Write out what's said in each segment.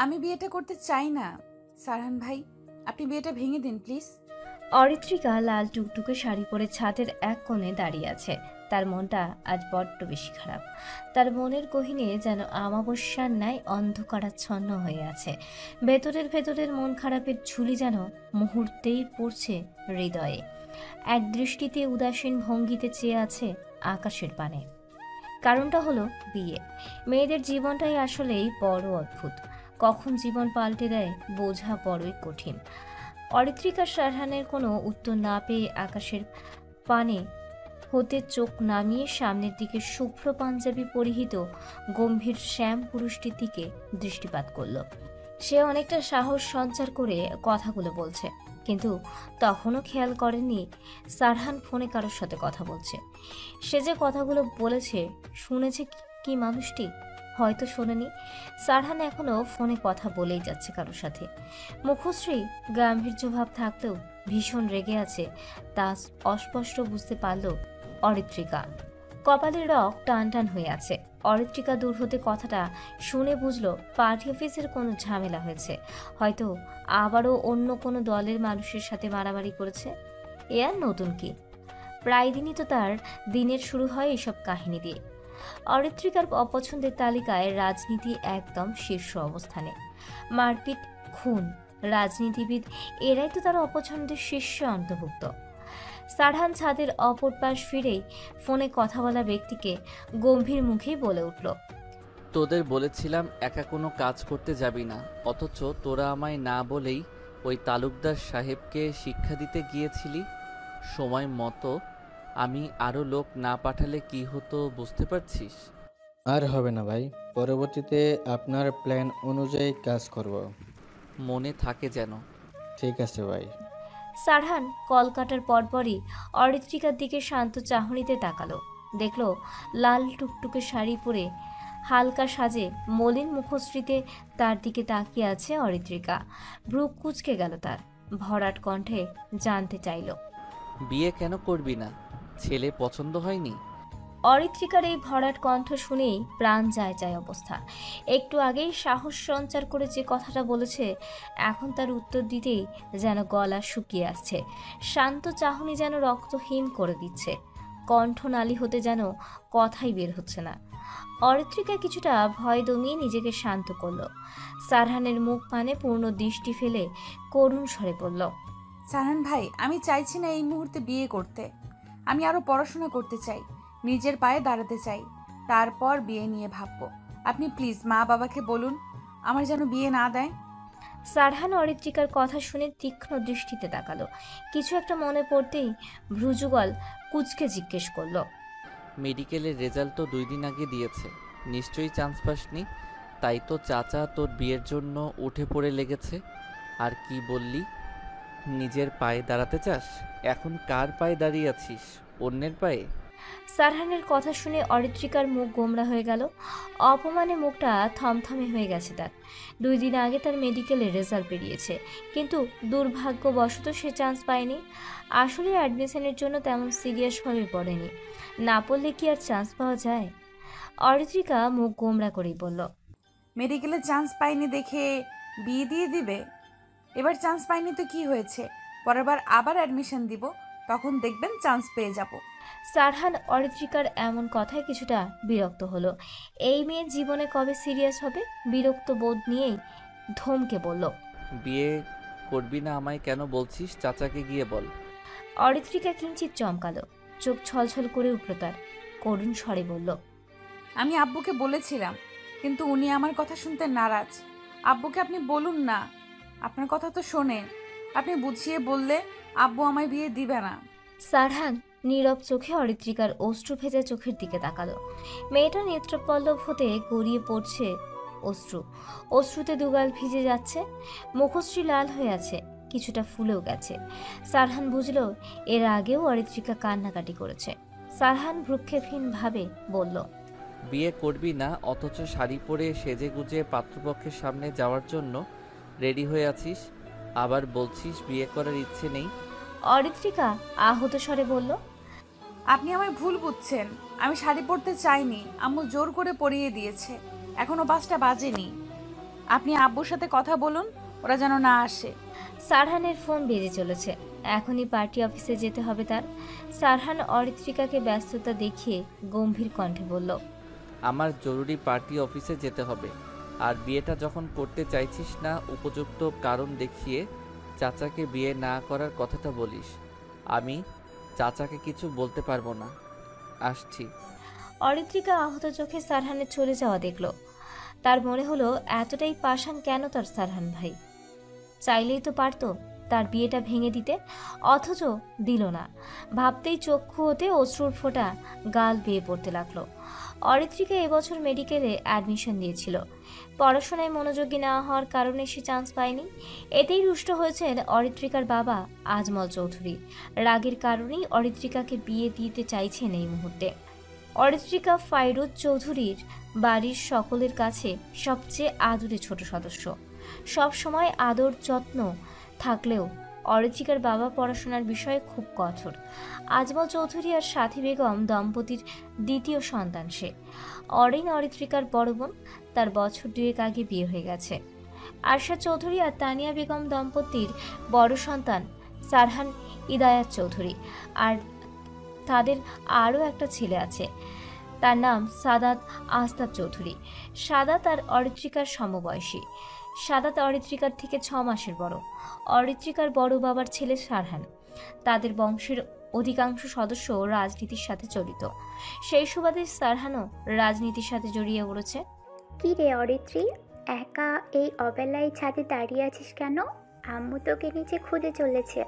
আমি বিয়েটা করতে চাই না। সারহান ভাই, আপনি বিয়েটা ভেঙে দিন প্লিজ। অরিত্রিকা লাল টুকটুকে শাড়ি পরে ছাদের এক কোণে দাঁড়িয়ে আছে। তার মনটা আজ বড্ড বেশি খারাপ। তার মনের গহীনে যেন আমাবস্যার ন্যায় অন্ধকারাচ্ছন্ন হয়ে আছে। ভেতরের ভেতরের মন খারাপের ঝুলি যেন মুহূর্তেই পড়ছে হৃদয়ে। এক দৃষ্টিতে উদাসীন ভঙ্গিতে চেয়ে আছে আকাশের পানে। কারণটা হলো বিয়ে। মেয়েদের জীবনটাই আসলেই বড় অদ্ভুত। কখন জীবন পাল্টে দেয় বোঝা বড়ই কঠিন। অরিত্রিকা সারহানের কোনো উত্তর না পেয়ে আকাশের পানে হতে চোখ নামিয়ে সামনের দিকে শুভ্র পাঞ্জাবি পরিহিত গম্ভীর শ্যাম পুরুষটির দিকে দৃষ্টিপাত করল। সে অনেকটা সাহস সঞ্চার করে কথাগুলো বলছে, কিন্তু তখনও খেয়াল করেনি সারহান ফোনে কারোর সাথে কথা বলছে। সে যে কথাগুলো বলেছে শুনেছে কি মানুষটি? হয়তো শোনেনি। সারহান এখনো ফোনে কথা বলেই যাচ্ছে কারোর সাথে। মুখশ্রী গাম্ভীর্য ভাব থাকলেও ভীষণ রেগে আছে তা অস্পষ্ট বুঝতে পারল অরিত্রিকা। কপালের রক টান টান হয়ে আছে। অরিত্রিকা দূর হতে কথাটা শুনে বুঝল পার্টি অফিসের কোনো ঝামেলা হয়েছে। হয়তো আবারও অন্য কোনো দলের মানুষের সাথে মারামারি করেছে। এ আর নতুন কি, প্রায় দিনই তো তার দিনের শুরু হয় এসব কাহিনী দিয়ে। অরিত্রিকার অপছন্দের তালিকায় রাজনীতি একদম শীর্ষ অবস্থানে। মারপিট, খুন, রাজনীতিবিদ এরাই তো তার অপছন্দের শীর্ষে অন্তর্ভুক্ত। সারহান ছাদের অপর পাশ ফিরেই ফোনে কথা বলা ব্যক্তিকে গম্ভীর মুখেই বলে উঠল, তোদের বলেছিলাম একা কোনো কাজ করতে যাবি না, অথচ তোরা আমায় না বলেই ওই তালুকদার সাহেবকে শিক্ষা দিতে গিয়েছিলি। সময় মতো আমি আরও লোক না পাঠালে কি হতো বুঝতে পারছিস? আর হবে না ভাই, পরবর্তীতে আপনার প্ল্যান অনুযায়ী কাজ করব। মনে থাকে যেন। ঠিক আছে ভাই। সারহান কল কাটার পরপরই অরিত্রিকার দিকে শান্ত চাহনিতে তাকালো। দেখল লাল টুকটুকে শাড়ি পরে হালকা সাজে মলিন মুখশ্রীতে তার দিকে তাকিয়ে আছে অরিত্রিকা। ভ্রু কুঁচকে গেল তার। ভরাট কণ্ঠে জানতে চাইল, বিয়ে কেন করবি না? ছেলে পছন্দ হয়নি? অরিত্রিকার এই ভরাট কণ্ঠ শুনেই প্রাণ যায় যায় অবস্থা। একটু আগেই সাহস সঞ্চার করে যে কথাটা বলেছে, এখন তার উত্তর দিতেই যেন গলা শুকিয়ে আসছে। শান্ত চাহনি যেন রক্ত হিম করে দিচ্ছে। কণ্ঠনালী হতে যেন কথাই বের হচ্ছে না। অরিত্রিকা কিছুটা ভয় দমিয়ে নিজেকে শান্ত করল। সারহানের মুখ পানে পূর্ণ দৃষ্টি ফেলে করুণ স্বরে বলল, সারহান ভাই, আমি চাইছি না এই মুহূর্তে বিয়ে করতে। আমি আরো পড়াশোনা করতে চাই, নিজের পায়ে দাঁড়াতে চাই, তারপর বিয়ে নিয়ে ভাববো। আপনি প্লিজ মা বাবাকে বলুন আমার যেন বিয়ে না দেয়। সারহান অরিত্রিকার কথা শুনে তীক্ষ্ণ দৃষ্টিতে তাকালো। কিছু একটা মনে পড়তেই ভ্রুযুগল কুচকে জিজ্ঞেস করলো, মেডিকেলের রেজাল্ট তো 2 দিন আগে দিয়েছে, নিশ্চয়ই চান্স পাসনি। তাই তো চাচা তোর বিয়ের জন্য উঠে পড়ে লেগেছে। আর কি বললি? নিজের পায়ে দাঁড়াতে চাস? এখন কার পায়ে দাঁড়িয়ে আছিস? অন্যের পায়ে? সারহানের কথা শুনে অরিত্রিকার মুখ গোমরা হয়ে গেল। অপমানে মুখটা থমথমে হয়ে গেছে তার। 2 দিন আগে তার মেডিকেলের রেজাল্ট বেরিয়েছে, কিন্তু দুর্ভাগ্যবশত সে চান্স পায়নি। আসলে অ্যাডমিশনের জন্য তেমন সিরিয়াসভাবে পড়েনি। না পড়লে কি আর চান্স পাওয়া যায়? অরিত্রিকা মুখ গোমরা করেই বলল, মেডিকেলে চান্স পাইনি দেখে বিয়ে দিয়ে দিবে? এবার চান্স পাইনি তো কি হয়েছে, পরের বার আবার অ্যাডমিশন দিব, তখন দেখবেন চান্স পেয়ে যাব। সারহান অরিত্রিকার এমন কথায় কিছুটা বিরক্ত হলো। এই মেয়ের জীবনে কবে সিরিয়াস হবে? বিরক্ত বোধ নিয়েই ধমকে বলল, বিয়ে করবি না আমায় কেন বলছিস? চাচাকে গিয়ে বল। অরিত্রিকা কিঞ্চিত চমকালো। চোখ ছলছল করে উঠল তার। করুণ স্বরে বলল, আমি আব্বুকে বলেছিলাম, কিন্তু উনি আমার কথা শুনতে নারাজ। আব্বুকে আপনি বলুন না, আপনার কথা তো শোনে। আপনি বুঝিয়ে বললে আব্বু আমায় বিয়ে দিবে না। সারহান নীরব চোখে অরিত্রিকার অশ্রু ভেজা চোখের দিকে তাকালো। মেয়েটা নেত্রপল্লব হতে গড়িয়ে পড়ছে অশ্রু। অশ্রুতে দুগাল ভিজে যাচ্ছে। মুখশ্রী লাল হয়ে আছে, কিছুটা ফুলেও গেছে। সারহান বুঝল এর আগেও অরিত্রিকা কান্নাকাটি করেছে। সারহান ভ্রুক্ষেপহীন ভাবে বলল, বিয়ে করবি না, অথচ শাড়ি পরে সেজে গুজে পাত্রপক্ষের সামনে যাওয়ার জন্য রেডি হয়ে আছিস, আবার বলছিস বিয়ে করার ইচ্ছে নেই। অরিত্রিকা আহত স্বরে বলল, আপনি আমায় ভুল বুঝছেন। আমি শাড়ি পরতে চাইনি, আম্মু জোর করে পরিয়ে দিয়েছে। এখনো 5টা বাজেনি। আপনি আব্বুর সাথে কথা বলুন, ওরা যেন না আসে। সারহানের ফোন বেজে চলেছে। এখনই পার্টি অফিসে যেতে হবে তার। সারহান অরিত্রিকাকে ব্যস্ততা দেখিয়ে গম্ভীর কণ্ঠে বলল, আমার জরুরি পার্টি অফিসে যেতে হবে। আর বিয়েটা যখন করতে চাইছিস না, উপযুক্ত কারণ দেখিয়ে চাচাকে বিয়ে না করার কথাটা বলিস। আমি চাচাকে কিছু বলতে পারবো না। আসছি। অরিত্রিকা আহত চোখে সারহানের চলে যাওয়া দেখল। তার মনে হলো এতটাই পাষাণ কেন তার সারহান ভাই। চাইলেই তো পারতো তার বিয়েটা ভেঙে দিতে, অথচ দিল না। ভাবতেই চক্ষু হতে অশ্রুর ফোঁটা গাল বেয়ে পড়তে লাগলো। অরিত্রিকা এবছর মেডিকেলে অ্যাডমিশন দিয়েছিল। পড়াশোনায় মনোযোগী না হওয়ার কারণে সে চান্স পায়নি। এতেই রুষ্ট হয়েছেন অরিত্রিকার বাবা আজমল চৌধুরী। রাগের কারণেই অরিত্রিকাকে বিয়ে দিতে চাইছেন এই মুহূর্তে। অরিত্রিকা ফাইরুজ চৌধুরীর বাড়ির সকলের কাছে সবচেয়ে আদুরে ছোট সদস্য। সব সময় আদর যত্ন থাকলেও অরিত্রিকার বাবা পড়াশোনার বিষয়ে খুব কঠোর। আজমল চৌধুরী আর সাথী বেগম দম্পতির দ্বিতীয় সন্তান সে। অরিন অরিত্রিকার বড় বোন, তার বছর 2 আগে বিয়ে হয়ে গেছে। আরশা চৌধুরী আর তানিয়া বেগম দম্পতির বড় সন্তান সারহান ইদায়াত চৌধুরী। আর তাদের আরও একটা ছেলে আছে, তার নাম সাদাত আস্তাব চৌধুরী। সাদাত আর অরিত্রিকার সমবয়সী। সাদাত অরিত্রিকার থেকে 6 মাসের বড়। অরিত্রিকার বড় বাবার ছেলে সারহান। তাদের বংশের অধিকাংশ সদস্য রাজনীতির সাথে জড়িত। সেই সুবাদে সারহানও রাজনীতির সাথে জড়িয়ে পড়েছে। কি রে অরিত্রী, একা এই অবেলায় ছাদে দাঁড়িয়ে আছিস কেন? আম্মু তোকে নিচে খুঁজে চলেছে।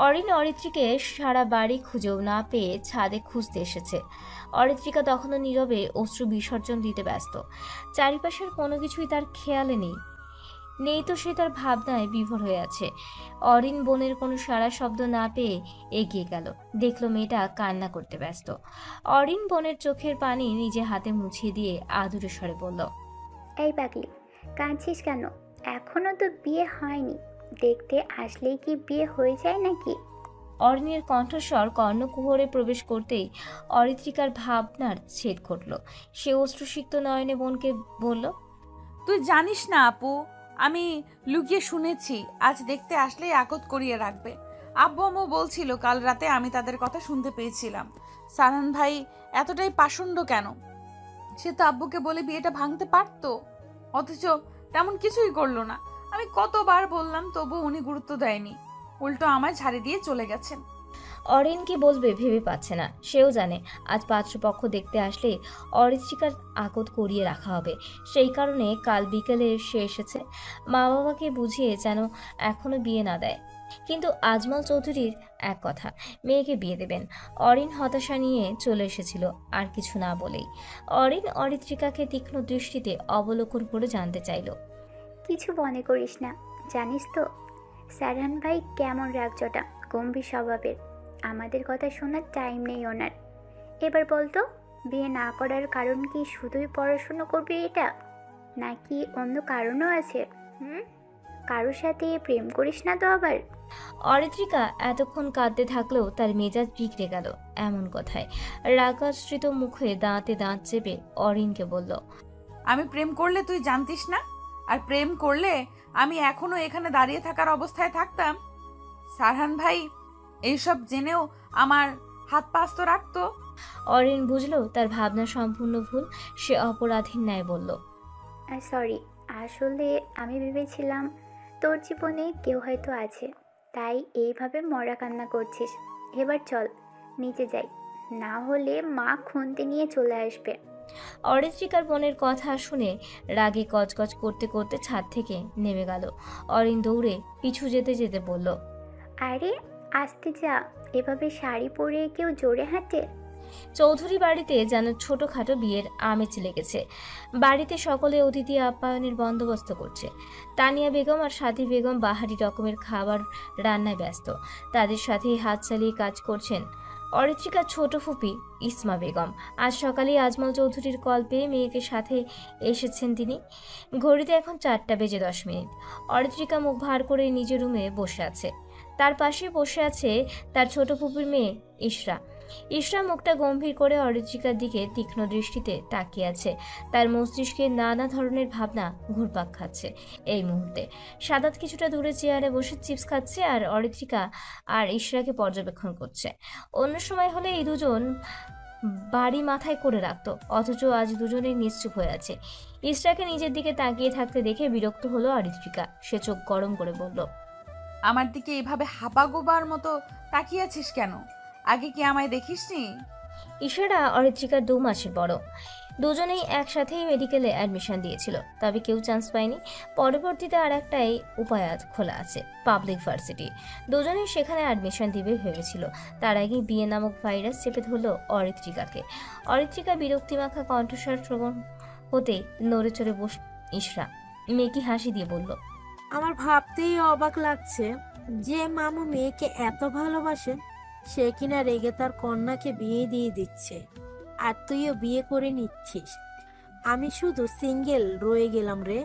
অরিন অরিত্রিকে সারা বাড়ি খুঁজেও না পেয়ে ছাদে খুঁজতে এসেছে। অরিত্রিকা তখনও নীরবে অশ্রু বিসর্জন দিতে ব্যস্ত। চারিপাশের কোনো কিছুই তার খেয়ালে নেই তো সে তার ভাবনায় বিভোর হয়ে আছে। অরিন বোনের কোনো সাড়া শব্দ না পেয়ে এগিয়ে গেল। দেখল মেয়েটা কান্না করতে ব্যস্ত। অরিন বোনের চোখের পানি নিজে হাতে মুছিয়ে দিয়ে আদুরে স্বরে বলল, এই পাগলি, কাঁদছিস কেন? এখনো তো বিয়ে হয়নি। দেখতে আসলেই কি বিয়ে হয়ে যায় নাকি? অরিনের কণ্ঠস্বর কর্ণকুহরে প্রবেশ করতেই অরিত্রিকার ভাবনার ছেদ ঘটল। সে অশ্রুসিক্ত নয়নে বোনকে বলল, তুই জানিস না আপু, আমি লুকিয়ে শুনেছি আজ দেখতে আসলেই আকত করিয়ে রাখবে। আব্বু আম্মু বলছিল কাল রাতে, আমি তাদের কথা শুনতে পেয়েছিলাম। সারহান ভাই এতটাই পাষণ্ড কেন? সে তো আব্বুকে বলে বিয়েটা ভাঙতে পারতো, অথচ তেমন কিছুই করলো না। আমি কতবার বললাম, তবু উনি গুরুত্ব দেয়নি, উল্টো আমায় ছাড়ি দিয়ে চলে গেছেন। অরিন কি বলবে ভেবে পাচ্ছে না। সেও জানে আজ পাত্রপক্ষ দেখতে আসলে অরিত্রিকার আকত করিয়ে রাখা হবে। সেই কারণে কাল বিকেলে সে এসেছে মা বাবাকে বুঝিয়ে যেন এখনো বিয়ে না দেয়। কিন্তু আজমল চৌধুরীর এক কথা, মেয়েকে বিয়ে দেবেন। অরিন হতাশা নিয়ে চলে এসেছিল আর কিছু না বলেই। অরিন অরিত্রিকাকে তীক্ষ্ণ দৃষ্টিতে অবলোকন করে জানতে চাইল, কিছু মনে করিস না। জানিস তো সারহান ভাই কেমন রাগজটা, গম্ভীর স্বভাবের। আমাদের কথা শোনার টাইম নেই ওনার। এবার বলতো, বিয়ে না করার কারণ কি শুধুই পড়াশুনো করবে এটা, নাকি অন্য কারণও আছে? কারোর সাথে প্রেম করিস না তো আবার? অরিত্রিকা এতক্ষণ কাঁদতে থাকলেও তার মেজাজ বিগড়ে গেল এমন কথায়। রাগাশ্রিত মুখে দাঁতে দাঁত চেপে অরিনকে বলল, আমি প্রেম করলে তুই জানতিস না? আর প্রেম করলে আমি এখনো এখানে দাঁড়িয়ে থাকার অবস্থায় থাকতাম? সারহান ভাই এইসব জেনেও আমার হাত পা আস্ত রাখতো। অরিন বুঝলো তার ভাবনা সম্পূর্ণ ভুল। সে অপরাধীর ন্যায় বলল, সরি, আসলে আমি ভেবেছিলাম তোর জীবনে কেউ হয়তো আছে, তাই এইভাবে মরা কান্না করছিস। এবার চল নিচে যাই, না হলে মা খুন্তি নিয়ে চলে আসবে। অরিত্রিকার বোনের কথা শুনে রাগে কচকচ করতে করতে ছাদ থেকে নেমে গেল। অরিন দৌড়ে পিছু যেতে যেতে বলল, আরে আসতে যা, এভাবে শাড়ি পরে কেউ জোরে হাঁটে? চৌধুরী বাড়িতে যেন ছোটখাটো বিয়ের আমেজ লেগেছে। বাড়িতে সকলে অতিথি আপ্যায়নের বন্দোবস্ত করছে। তানিয়া বেগম আর সাথী বেগম বাহারি রকমের খাবার রান্নায় ব্যস্ত। তাদের সাথে হাত চালিয়ে কাজ করছেন অরিত্রিকার ছোট ফুপি ইসমা বেগম। আজ সকালে আজমল চৌধুরীর কল পেয়ে মেয়েকে সাথে এসেছেন তিনি। ঘড়িতে এখন 4:10। অরিত্রিকা মুখ ভার করে নিজের রুমে বসে আছে। তার পাশে বসে আছে তার ছোট ফুপির মেয়ে ইশরা। ইশরা মুখটা গম্ভীর করে অরিত্রিকার দিকে তীক্ষ্ণ দৃষ্টিতে তাকিয়ে আছে। তার মস্তিষ্কে নানা ধরনের ভাবনা ঘুরপাক খাচ্ছে এই মুহূর্তে। সাদাত কিছুটা দূরে চেয়ারে বসে চিপস খাচ্ছে আর অরিত্রিকা আর ইশরাকে পর্যবেক্ষণ করছে। অন্য সময় হলে এই দুজন বাড়ি মাথায় করে রাখতো, অথচ আজ দুজনেই নিশ্চুপ হয়ে আছে। ইশরাকে নিজের দিকে তাকিয়ে থাকতে দেখে বিরক্ত হলো অরিত্রিকা। সে চোখ গরম করে বলল, আমার দিকে এভাবে হাবাগোবার মতো তাকিয়ে আছিস কেন? আগে কি আমায় দেখিসনি? ইশরা অরিত্রিকার 2 মাসের বড়। দুজনেই একসাথেই মেডিকেলে অ্যাডমিশন দিয়েছিল, তবে কেউ চান্স পায়নি। পরবর্তীতে আর একটাই উপায়াত খোলা আছে, পাবলিক ভার্সিটি। দুজনেই সেখানে অ্যাডমিশন দিবে ভেবেছিল। তার আগে বিয়ে নামক ভাইরাস চেপে ধরলো অরিত্রিকাকে। অরিত্রিকা বিরক্তিমাখা কণ্ঠস্বর শ্রবণ হতে নড়ে চড়ে বস ইশরা মেয়েকে হাসি দিয়ে বলল, আমার ভাবতেই অবাক লাগছে, যে মামু মেয়েকে এত ভালোবাসে সে কিনা রেগে তার কন্যাকে বিয়ে দিয়ে দিচ্ছে, আর তুইও বিয়ে করে নিচ্ছিস। আমি শুধু সিঙ্গেল রয়ে গেলাম রে।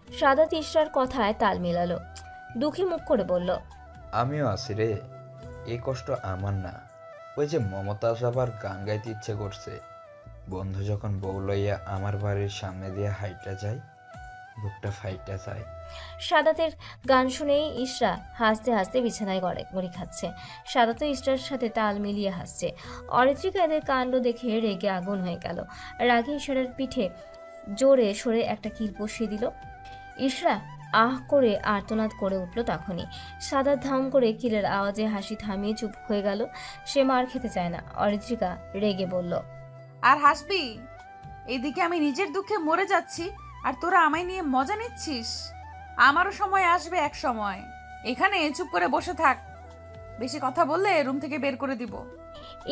সাদাত ইশরার কথায় তাল মেলালো, দুঃখী মুখ করে বলল, আমিও আছি রে, এই কষ্ট আমার না। ওই যে মমতাজ আবার গান গাইতে ইচ্ছে করছে। বন্ধু যখন বউ লইয়া আমার বাড়ির সামনে দিয়ে হাইটা যায়, বুকটা ফাইটা যায়। সাদাতের গান শুনেই ইশরা হাসতে হাসতে বিছানায় গড়ি খাচ্ছে। সাদাতও ইশরার সাথে তাল মিলিয়ে হাসছে। অরিত্রিকা এদের কাণ্ড দেখে রেগে আগুন হয়ে গেল। রাগে ইশরার পিঠে জোরে সরে একটা কিল বসিয়ে দিল। ইশরা আহ করে আর্তনাদ করে উঠল। তখনই সাদাত ধাম করে কিলের আওয়াজে হাসি থামিয়ে চুপ হয়ে গেল। সে মার খেতে চায় না। অরিত্রিকা রেগে বলল, আর হাসবি? এইদিকে আমি নিজের দুঃখে মরে যাচ্ছি, আর তোরা আমায় নিয়ে মজা নিচ্ছিস। আমারও সময় আসবে এক সময়। এখানে চুপ করে বসে থাক, বেশি কথা বললে রুম থেকে বের করে দিব।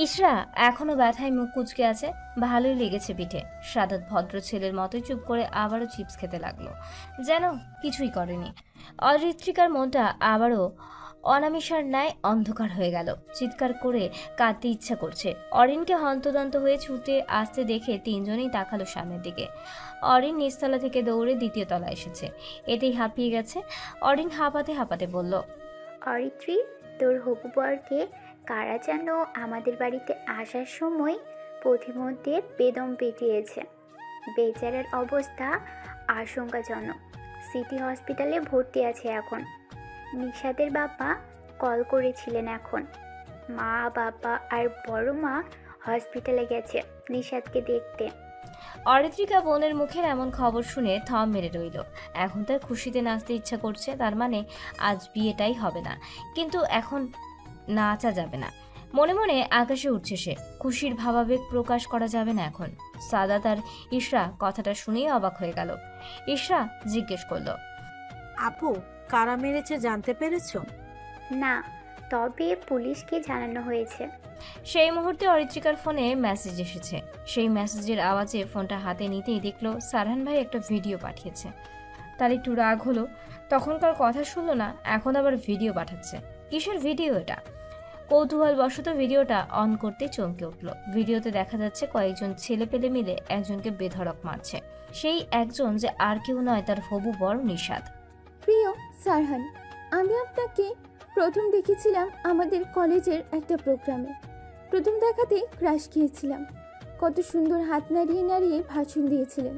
ইশরা এখনো ব্যথায় মুখ কুঁচকে আছে, ভালোই লেগেছে পিঠে। সাদাত ভদ্র ছেলের মতোই চুপ করে আবারও চিপস খেতে লাগলো, যেন কিছুই করেনি। অরিত্রিকার মনটা আবারও অনামিশার ন্যায় অন্ধকার হয়ে গেল। চিৎকার করে কাঁদতে ইচ্ছা করছে। অরিনকে হন্তদন্ত হয়ে ছুটে আসতে দেখে তিনজনেই তাকালো সামনের দিকে। অরিন নিচতলা থেকে দৌড়ে 2য় তলা এসেছে। এতেই হাঁপিয়ে গেছে। অরিন হাঁপাতে হাঁপাতে বলল, অরিত্রী, তোর হবু বরকে কারা যেন আমাদের বাড়িতে আসার সময় পথিমধ্যে বেদম পেটিয়েছে। বেচারার অবস্থা আশঙ্কাজনক। সিটি হসপিটালে ভর্তি আছে এখন। নিশাদের বাবা কল করেছিলেন, এখন মা, বাবা আর বড় মা হসপিটালে গেছে নিশাদকে দেখতে। অরিত্রিকা বোনের মুখের এমন খবর শুনে থম মেরে রইল। এখন তার খুশিতে নাচতে ইচ্ছা করছে। তার মানে আজ বিয়েটাই হবে না, কিন্তু এখন নাচা যাবে না। মনে মনে আকাশে উঠছে সে। খুশির ভাবাবেগ প্রকাশ করা যাবে না এখন। সাদাত আর ইশরা কথাটা শুনেই অবাক হয়ে গেল। ইশরা জিজ্ঞেস করলো, আপু, কারা মেরেছে জানতে পেরেছো? না, তবে পুলিশকে জানানো হয়েছে। সেই মুহূর্তে অরিত্রিকার ফোনে মেসেজ এসেছে। সেই মেসেজের আওয়াজে ফোনটা হাতে নিতেই দেখলো সারহান ভাই একটা ভিডিও পাঠিয়েছে। তার একটু রাগ হলো। তখনকার কথা শুনলো না, এখন আবার ভিডিও পাঠাচ্ছে। কিসের ভিডিও এটা? কৌতূহলবশত ভিডিওটা অন করতে চমকে উঠল। ভিডিওতে দেখা যাচ্ছে কয়েকজন ছেলে পেলে মিলে একজনকে বেধড়ক মারছে। সেই একজন যে আর কেউ নয়, তার হবু বর নিশাদ। প্রিয় সারহান, আমি আপনাকে প্রথম দেখেছিলাম আমাদের কলেজের একটা প্রোগ্রামে। প্রথম দেখাতে ক্রাশ খেয়েছিলাম। কত সুন্দর হাত নাড়িয়ে নাড়িয়ে ভাষণ দিয়েছিলেন।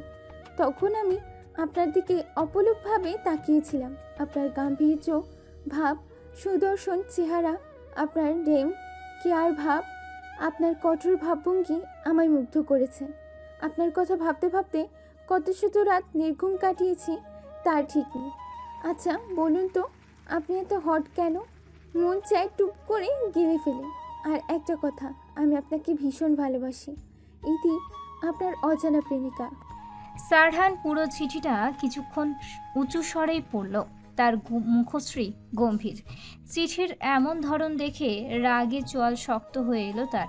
তখন আমি আপনার দিকে অপলকভাবে তাকিয়েছিলাম। আপনার গাম্ভীর্য ভাব, সুদর্শন চেহারা, আপনার ডেম কেয়ার ভাব, আপনার কঠোর ভাবভঙ্গি আমায় মুগ্ধ করেছে। আপনার কথা ভাবতে ভাবতে কত শত রাত নির্ঘুম কাটিয়েছি তার ঠিক নেই। আচ্ছা বলুন তো, আপনি এত হট কেন? মন চায় টুপ করে গিলে ফেলি। আর একটা কথা, আমি আপনাকে ভীষণ ভালোবাসি। ইতি, আপনার অজানা প্রেমিকা। সারহান পুরো চিঠিটা কিছুক্ষণ উঁচু স্বরেই পড়ল। তার মুখশ্রী গম্ভীর। চিঠির এমন ধরন দেখে রাগে চোয়াল শক্ত হয়ে এলো তার।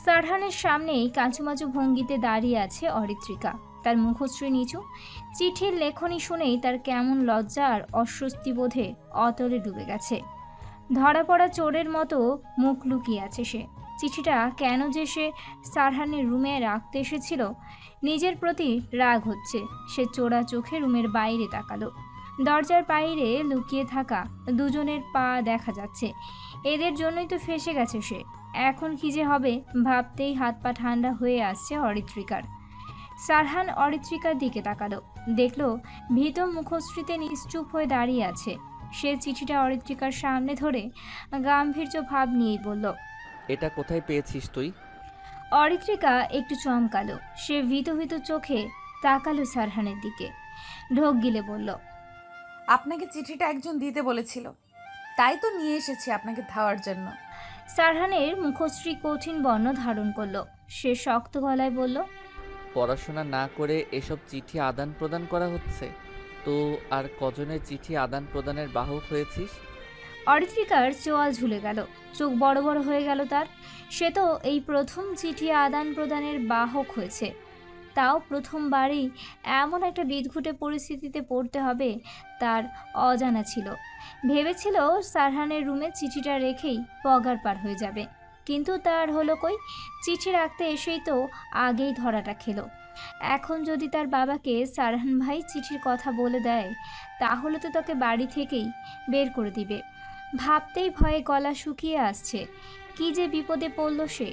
সারহানের সামনেই কাঁচুমাচু ভঙ্গিতে দাঁড়িয়ে আছে অরিত্রিকা, তার মুখশ্রী নিচু। চিঠির লেখনী শুনেই তার কেমন লজ্জা আর অস্বস্তি বোধে অতলে ডুবে গেছে। ধরা পড়া চোরের মতো মুখ লুকিয়ে আছে সে। চিঠিটা কেন যে সে সারহানের রুমে রাখতে এসেছিল, নিজের প্রতি রাগ হচ্ছে। সে চোরা চোখে রুমের বাইরে তাকালো। দরজার বাইরে লুকিয়ে থাকা দুজনের পা দেখা যাচ্ছে। এদের জন্যই তো ফেঁসে গেছে সে। এখন কি যে হবে ভাবতেই হাত পা ঠান্ডা হয়ে আসছে অরিত্রিকার। সারহান অরিত্রিকার দিকে তাকালো, দেখলো ভীত মুখশ্রীতে নিশ্চুপ হয়ে দাঁড়িয়ে আছে। সে চিঠিটা অরিত্রিকার সামনে ধরে গাম্ভীর্য ভাব নিয়েই বলল, এটা কোথায় পেয়েছিস তুই? অরিত্রিকা একটু চমকালো। সে ভীত ভীত চোখে তাকালো সারহানের দিকে, ঢোক গিলে বলল, আপনাকে চিঠিটা একজন দিতে বলেছিল, তাই তো নিয়ে এসেছি আপনাকে দেওয়ার জন্য। সারহানের মুখশ্রী কঠিন বর্ণ ধারণ করলো। সে শক্ত গলায় বলল, পড়াশোনা না করে এসব চিঠি আদান প্রদান করা হচ্ছে? তো আর কজনের চিঠি আদান প্রদানের বাহক হয়েছিস? অরিত্রিকার চোয়াল ঝুলে গেল, চোখ বড় বড় হয়ে গেল তার। সে তো এই প্রথম চিঠি আদান প্রদানের বাহক হয়েছে, তাও প্রথমবারই এমন একটা বিদঘুটে পরিস্থিতিতে পড়তে হবে তার অজানা ছিল। ভেবেছিল সারহানের রুমে চিঠিটা রেখেই পগার পার হয়ে যাবে, কিন্তু তার হলো কই, চিঠি রাখতে এসেই তো আগেই ধরাটা খেলো। এখন যদি তার বাবাকে সারহান ভাই চিঠির কথা বলে দেয়, তাহলে তো তাকে বাড়ি থেকেই বের করে দিবে। ভাবতেই ভয়ে গলা শুকিয়ে আসছে। কি যে বিপদে পড়ল সে।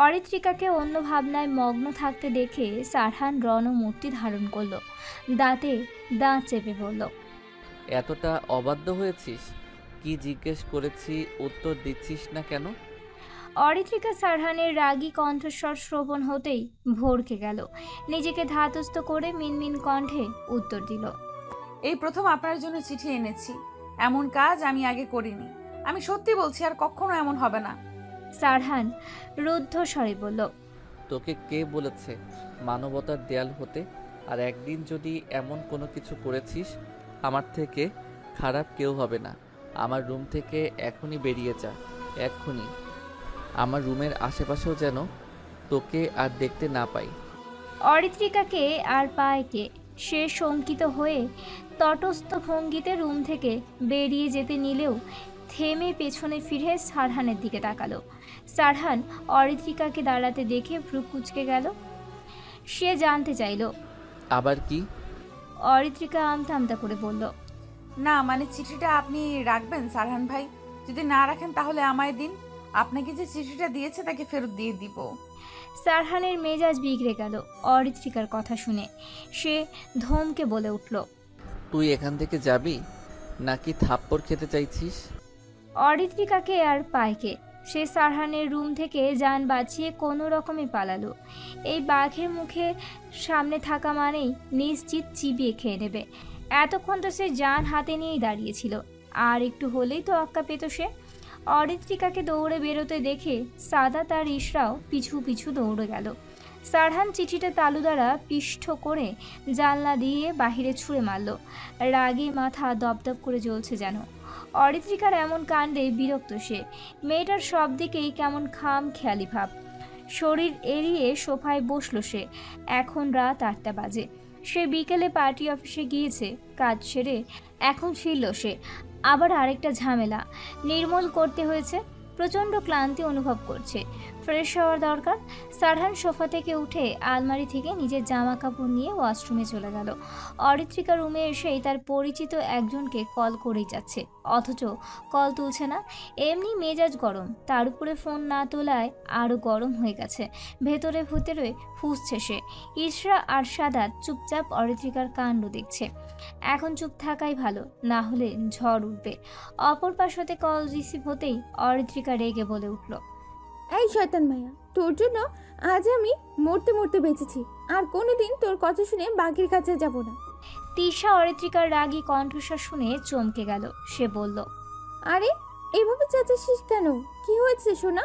অরিত্রিকাকে অন্য ভাবনায় মগ্ন থাকতে দেখে সারহান রণমূর্তি ধারণ করলো, দাঁতে দাঁত চেপে বলল, এতটা অবাধ্য হয়েছিস? কি জিজ্ঞেস করেছি উত্তর দিচ্ছিস না কেন? অরিত্রিকা সারহানের রাগী কণ্ঠস্বর শ্রবণ হতেই ভড়কে গেল। নিজেকে ধাতস্থ করে মিনমিন কণ্ঠে উত্তর দিল, এই প্রথম আপনার জন্য চিঠি এনেছি। এমন কাজ আমি আগে করিনি। আমি সত্যি বলছি, আর কখনো এমন হবে না। সারহান রুদ্ধ স্বরে বলল, তোকে কে বলেছে মানবতার দেয়াল হতে? আর একদিন যদি এমন কোনো কিছু করেছিস, আমার থেকে খারাপ কেউ হবে না। আমার রুম থেকে এখনই বেরিয়ে যা, এক্ষুনি। আমার রুমের আশেপাশেও যেন তোকে আর দেখতে না পাই। অরিত্রিকাকে আর পায় কে? সে শঙ্কিত হয়ে তটস্থ ভঙ্গিতে রুম থেকে বেরিয়ে যেতে নিলেও থেমে পেছনে ফিরে সারহানের দিকে তাকালো। সারহান অরিত্রিকাকে দাঁড়াতে দেখে ভ্রু কুঁচকে গেল। সে জানতে চাইল, আবার কি? অরিত্রিকা আমতা আমতা করে বলল, না মানে চিঠিটা আপনি রাখবেন সারহান ভাই? যদি না রাখেন তাহলে আমায় দিন। আপনাকে যে চিঠিটা দিয়েছে তাকে ফেরত দিয়ে দিব। সারহানের মেজাজ বিগড়ে গেল অরিত্রিকার কথা শুনে। সে ধমকে বলে উঠল, তুই এখান থেকে যাবি নাকি থাপ্পড় খেতে চাইছিস? অরিত্রিকাকে আর পায়কে। সে সারহানের রুম থেকে যান বাঁচিয়ে কোনো রকমে পালালো। এই বাঘের মুখে সামনে থাকা মানেই নিশ্চিত চিবিয়ে খেয়ে নেবে। এতক্ষণ তো সে যান হাতে নিয়েই দাঁড়িয়েছিল, আর একটু হলেই তো আক্কা পেত সে। অরিত্রিকাকে দৌড়ে বেরোতে দেখে সাদাত আর ইশরাও পিছু পিছু দৌড়ে গেল। সারহান চিঠিটা তালু দ্বারা পিষ্ঠ করে জানলা দিয়ে বাহিরে ছুঁড়ে মারল। রাগে মাথা দপদপ করে জ্বলছে যেন। অরিত্রিকার এমন কাণ্ডে বিরক্ত সে। মেয়েটার সব দিকেই কেমন খাম খেয়ালি ভাব। শরীর এড়িয়ে সোফায় বসলো সে। এখন রাত 8টা বাজে। সে বিকেলে পার্টি অফিসে গিয়েছে, কাজ সেরে এখন ফিরল সে। আবার আরেকটা ঝামেলা নির্মূল করতে হয়েছে। প্রচণ্ড ক্লান্তি অনুভব করছে, ফ্রেশ হওয়ার দরকার। সারহান সোফা থেকে উঠে আলমারি থেকে নিজের জামা কাপড় নিয়ে ওয়াশরুমে চলে গেল। অরিত্রিকা রুমে এসেই তার পরিচিত একজনকে কল করেই যাচ্ছে, অথচ কল তুলছে না। এমনি মেজাজ গরম, তার উপরে ফোন না তোলায় আরও গরম হয়ে গেছে। ভেতরে ভেতরে ফুঁসছে সে। ইশরা আর সাদাত চুপচাপ অরিত্রিকার কাণ্ড দেখছে। এখন চুপ থাকাই ভালো, না হলে ঝড় উঠবে। অপর পাশ হতে কল রিসিভ হতেই অরিত্রিকা রেগে বলে উঠল, এই শয়তান মায়া, তোর জন্য আজ আমি মরতে মরতে বেঁচেছি। আর কোনোদিন তোর কথা শুনে বাঘের কাছে যাব না। তিশা অরিত্রিকার রাগী কণ্ঠস্বর শুনে চমকে গেল। সে বলল, আরে এইভাবে চেঁচাচ্ছিস কেন? কি হয়েছে সোনা?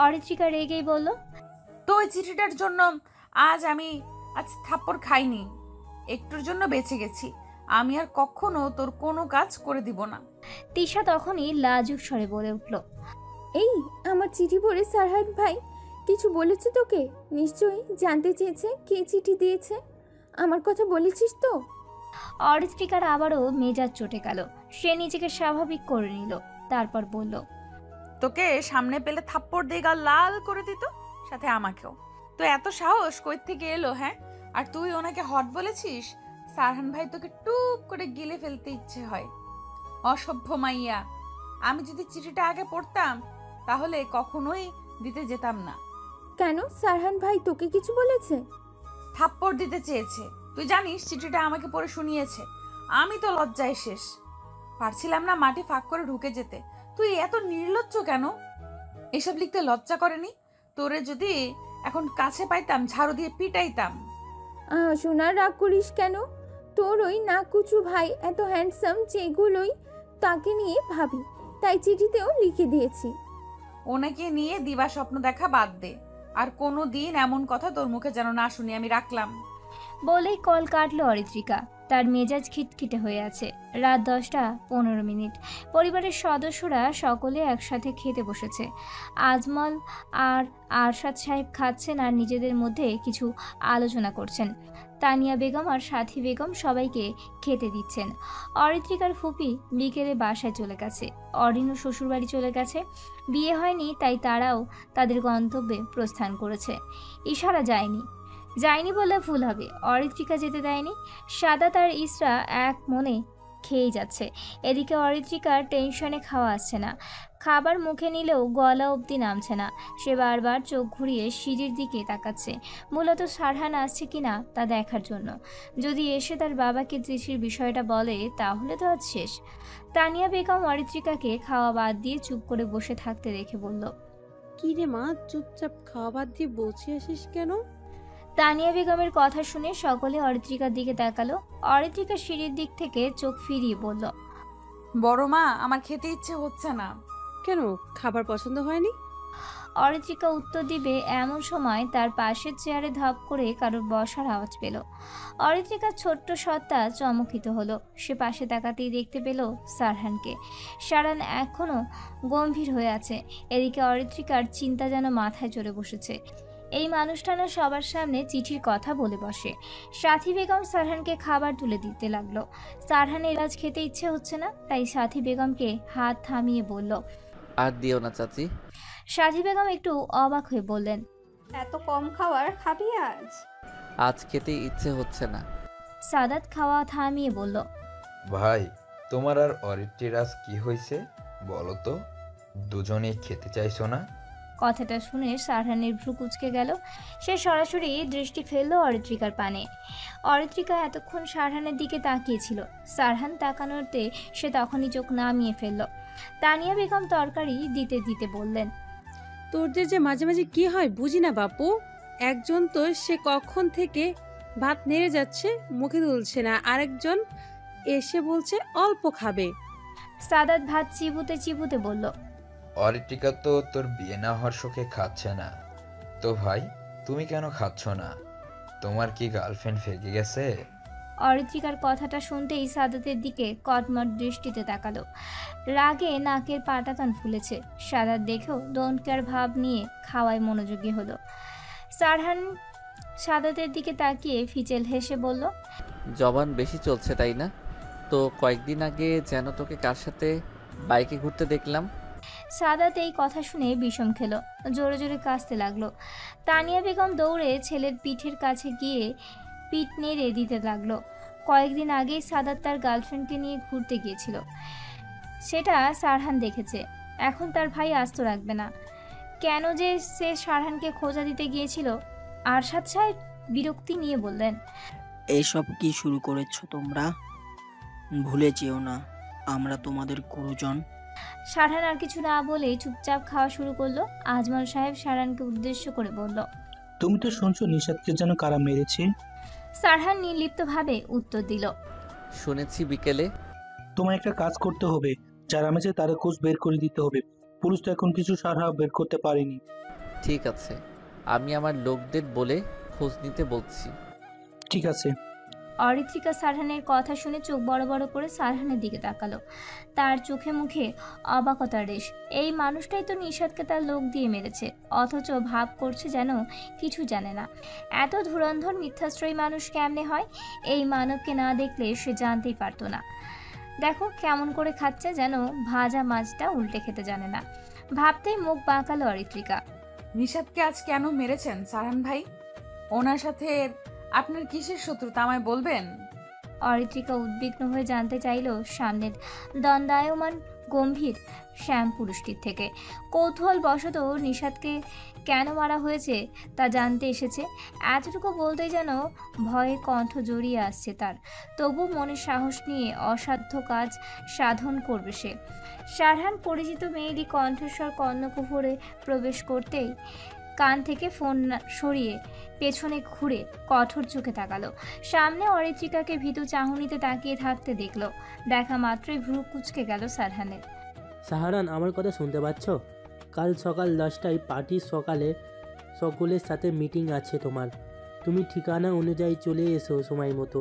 অরিত্রিকা রেগেই বলল, তো ওই চিঠিটার জন্য আমি আজ থাপ্পড় খাইনি, একটুর জন্য বেঁচে গেছি। আমি আর কখনো তোর কোনো কাজ করে দিব না। তিশা তখনই লাজুক স্বরে বলে উঠল, এই আমার চিঠি পড়ে সারহান ভাই কিছু বলেছে তোকে? নিশ্চয়ই জানতে চেয়েছে কে চিঠি দিয়েছে। আমার কথা বলেছিস তো? অরিত্রিকার আবারও মেজাজ চটে গেল। সে নিজেকে স্বাভাবিক করে নিল, তারপর বলল, তোকে সামনে পেলে থাপ্পড় দিয়ে গাল লাল করে দিত, সাথে আমাকেও। তো এত সাহস কই থেকে এলো? হ্যাঁ, আর তুই ওনাকে হট বলেছিস? সারহান ভাই তোকে টুপ করে গিলে ফেলতে ইচ্ছে হয়। অসভ্য মাইয়া। আমি যদি চিঠিটা আগে পড়তাম তাহলে কখনোই দিতে যেতাম না। কেন, সারহান ভাই তোকে কিছু বলেছে? থাপ্পড় দিতে চেয়েছে। তুই জানিস চিঠিটা আমাকে পড়ে শুনিয়েছে। আমি তো লজ্জায় শেষ, পারছিলাম না মাটি ফাঁক করে ঢুকে যেতে। তুই এত নির্লজ্জ কেন? এসব লিখতে লজ্জা করেনি? তোরে যদি এখন কাছে পাইতাম ঝাড়ু দিয়ে পিটাইতাম। সোনা, রাগ করিস কেন? তোর ওই নাকুচু ভাই এত হ্যান্ডসাম যেগুলোই তাকে নিয়ে ভাবি, তাই চিঠিতেও লিখে দিয়েছি। ওনাকে নিয়ে দিবা স্বপ্ন দেখা বাদ দে, আর কোনো দিন এমন কথা তোর মুখে যেন না শুনি। আমি রাখলাম। বলেই কল কাটলো অরিত্রিকা। তার মেজাজ খিটখিটে হয়ে আছে। রাত 10:15। পরিবারের সদস্যরা সকলে একসাথে খেতে বসেছে। আজমল আর আরশাদ সাহেব খাচ্ছেন আর নিজেদের মধ্যে কিছু আলোচনা করছেন। তানিয়া বেগম আর সাথী বেগম সবাইকে খেতে দিচ্ছেন। অরিত্রিকার ফুপি বিকেলে বাসায় চলে গেছে। অরিনও শ্বশুরবাড়ি চলে গেছে। বিয়ে হয়নি, তাই তারাও তাদের গন্তব্যে প্রস্থান করেছে। ইশারা যায়নি বললে ভুল হবে, অরিত্রিকা যেতে দেয়নি। সাদাত আর ইসরা এক মনে খেয়েই যাচ্ছে। এদিকে অরিত্রিকার টেনশনে খাওয়া আসছে না। খাবার মুখে নিলেও গলা অবধি নামছে না। সে বারবার চোখ ঘুরিয়ে সিঁড়ির দিকে তাকাচ্ছে, মূলত সারহান আসছে কিনা তা দেখার জন্য। যদি এসে তার বাবাকে চিঠির বিষয়টা বলে তাহলে তো আজ শেষ। তানিয়া বেগম অরিত্রিকাকে খাওয়া বাদ দিয়ে চুপ করে বসে থাকতে দেখে বলল, কি রে মা, চুপচাপ খাওয়া বাদ দিয়ে বসে আসিস কেন? তানিয়া বেগমের কথা শুনে সকলে অরিত্রিকার দিকে তাকালো। অরিত্রিকা সিঁড়ির দিক থেকে চোখ ফিরিয়ে বলল, বড় মা, আমার খেতে ইচ্ছে হচ্ছে না। কেন, খাবার পছন্দ হয়নি? অরিত্রিকা উত্তর দিবে এমন সময় তার পাশের চেয়ারে ধপ করে কারোর বসার আওয়াজ পেল। অরিত্রিকার ছোট্ট সত্তা চমকিত হলো। সে পাশে তাকাতেই দেখতে পেল সারহানকে। সারহান এখনো গম্ভীর হয়ে আছে। এদিকে অরিত্রিকার চিন্তা যেন মাথায় চড়ে বসেছে। এই মানুষটা না সবার সামনে চিঠির কথা বলে বসে। সাথী বেগম সারহানকে খাবার তুলে দিতে লাগলো। সারহানের আজ খেতে ইচ্ছে হচ্ছে না, তাই সাথী বেগমকে হাত থামিয়ে বলল, আর দিও না চাচি। সাথী বেগম একটু অবাক হয়ে বললেন, এত কম খাবার খাবি আজ? আজ খেতে ইচ্ছে হচ্ছে না। সাদাত খাওয়া থামিয়ে বলল, ভাই, তোমার আর অরিত্রির আজ কি হয়েছে বলো তো? দুজনেই খেতে চাইছো না? কথাটা শুনে সারহানের ভ্রু কুঁচকে গেল। সে সরাসরি দৃষ্টি ফেলল অরিত্রিকার পানে। অরিত্রিকা এতক্ষণ সারহানের দিকে তাকিয়েছিল। সারহান তাকানোতে সে তখনই চোখ নামিয়ে ফেলল। তানিয়া বেগম তরকারি দিতে দিতে বললেন, তোরদের যে মাঝে মাঝে কি হয় বুঝি না বাপু। একজন তো সে কখন থেকে ভাত নেড়ে যাচ্ছে, মুখে তুলছে না, আরেকজন এসে বলছে অল্প খাবে। সাদাত ভাত চিবুতে চিবুতে বলল, অরিত্রিকা তো তোর বিয়ে না হওয়ার শোকে খাচ্ছে না। তো ভাই, তুমি কেন খাচ্ছ না? তোমার কি গার্লফ্রেন্ড ফেঁকে গেছে? অরিত্রিকার কথাটা শুনতেই সাদাতের দিকে কটমট দৃষ্টিতে তাকালো। রাগে নাকের পাটাতন ফুলেছে। সাদাত দেখেও ডোন্ট কেয়ার ভাব নিয়ে খাওয়ায় মনোযোগী হলো। সারহান সাদাতের দিকে তাকিয়ে ফিচেল হেসে বলল, জবান বেশি চলছে তাই না? তো কয়েকদিন আগে যেন তোকে কার সাথে বাইকে ঘুরতে দেখলাম। সাদাত এই কথা শুনে বিষম খেলো, জোরে জোরে কাশতে লাগলো। তানিয়া বেগম দৌড়ে ছেলের পিঠের কাছে গিয়ে পিঠ নেড়ে দিতে লাগলো। কয়েকদিন আগেই সাদাত তার গার্লফ্রেন্ডকে নিয়ে ঘুরতে গিয়েছিল, সেটা সারহান দেখেছে। এখন তার ভাই আস্ত রাখবে না। কেন যে সে সারহানকে খোঁজা দিতে গিয়েছিল? আরশাদ সাহেব বিরক্তি নিয়ে বললেন, এইসব কি শুরু করেছো তোমরা? ভুলে যেও না আমরা তোমাদের গুরুজন। সারহান আর কিছু না বলে চুপচাপ খাওয়া শুরু করলো। আজমল সাহেব সারহানকে উদ্দেশ্য করে বলল, তুমি তো শুনছো নিশাদকে যেন কারা মেরেছে? সারহান নির্লিপ্তভাবে উত্তর দিল, শুনেছি বিকেলে। তোমার একটা কাজ করতে হবে, যারা মেরেছে তারা খোঁজ বের করে দিতে হবে। পুলিশ তো এখন কিছু সারহা বের করতে পারেনি। ঠিক আছে, আমি আমার লোকদের বলে খোঁজ নিতে বলছি। ঠিক আছে। অরিত্রিকা সারহানের কথা শুনে চোখ বড় বড় করে সারহানের দিকে তাকালো। তার চোখে মুখে অবাকতার রেশ। এই মানুষটাই তো নিশাদকে তার লোক দিয়ে মেরেছে, অথচ ভাব করছে যেন কিছু জানে না। এত ধুরন্ধর মিথ্যাশ্রয়ী মানুষ কেমনে হয়? এই মানবকে না দেখলে সে জানতেই পারতো না। দেখো কেমন করে খাচ্ছে, যেন ভাজা মাছটা উল্টে খেতে জানে না। ভাবতেই মুখ বাঁকালো অরিত্রিকা। নিশাদকে আজ কেন মেরেছেন সারহান ভাই? ওনার সাথে আপনার কিসের শত্রুতা আমায় বলবেন? অরিত্রিকা উদ্বিগ্ন হয়ে জানতে চাইল সামনের দণ্ডায়মান গম্ভীর শ্যাম পুরুষটির থেকে। কৌতূহল বশত নিশাদকে কেন মারা হয়েছে তা জানতে এসেছে। এতটুকু বলতেই যেন ভয়ে কণ্ঠ জড়িয়ে আসছে তার। তবু মনে সাহস নিয়ে অসাধ্য কাজ সাধন করবে সে। সারহান পরিচিত মেয়েরই কণ্ঠস্বর কর্ণকুহরে প্রবেশ করতেই কান থেকে ফোন সরিয়ে পেছনে ঘুরে কঠোর চোখে তাকালো। সামনে অরিত্রিকাকে ভীতু চাহনিতে তাকিয়ে থাকতে দেখলো। দেখা মাত্রই ভ্রু কুঁচকে গেল সারহানের। সাহারান, আমার কথা শুনতে পাচ্ছ? কাল সকাল 10টায় পার্টির সকলের সাথে মিটিং আছে তোমার। তুমি ঠিকানা অনুযায়ী চলে এসো সময় মতো।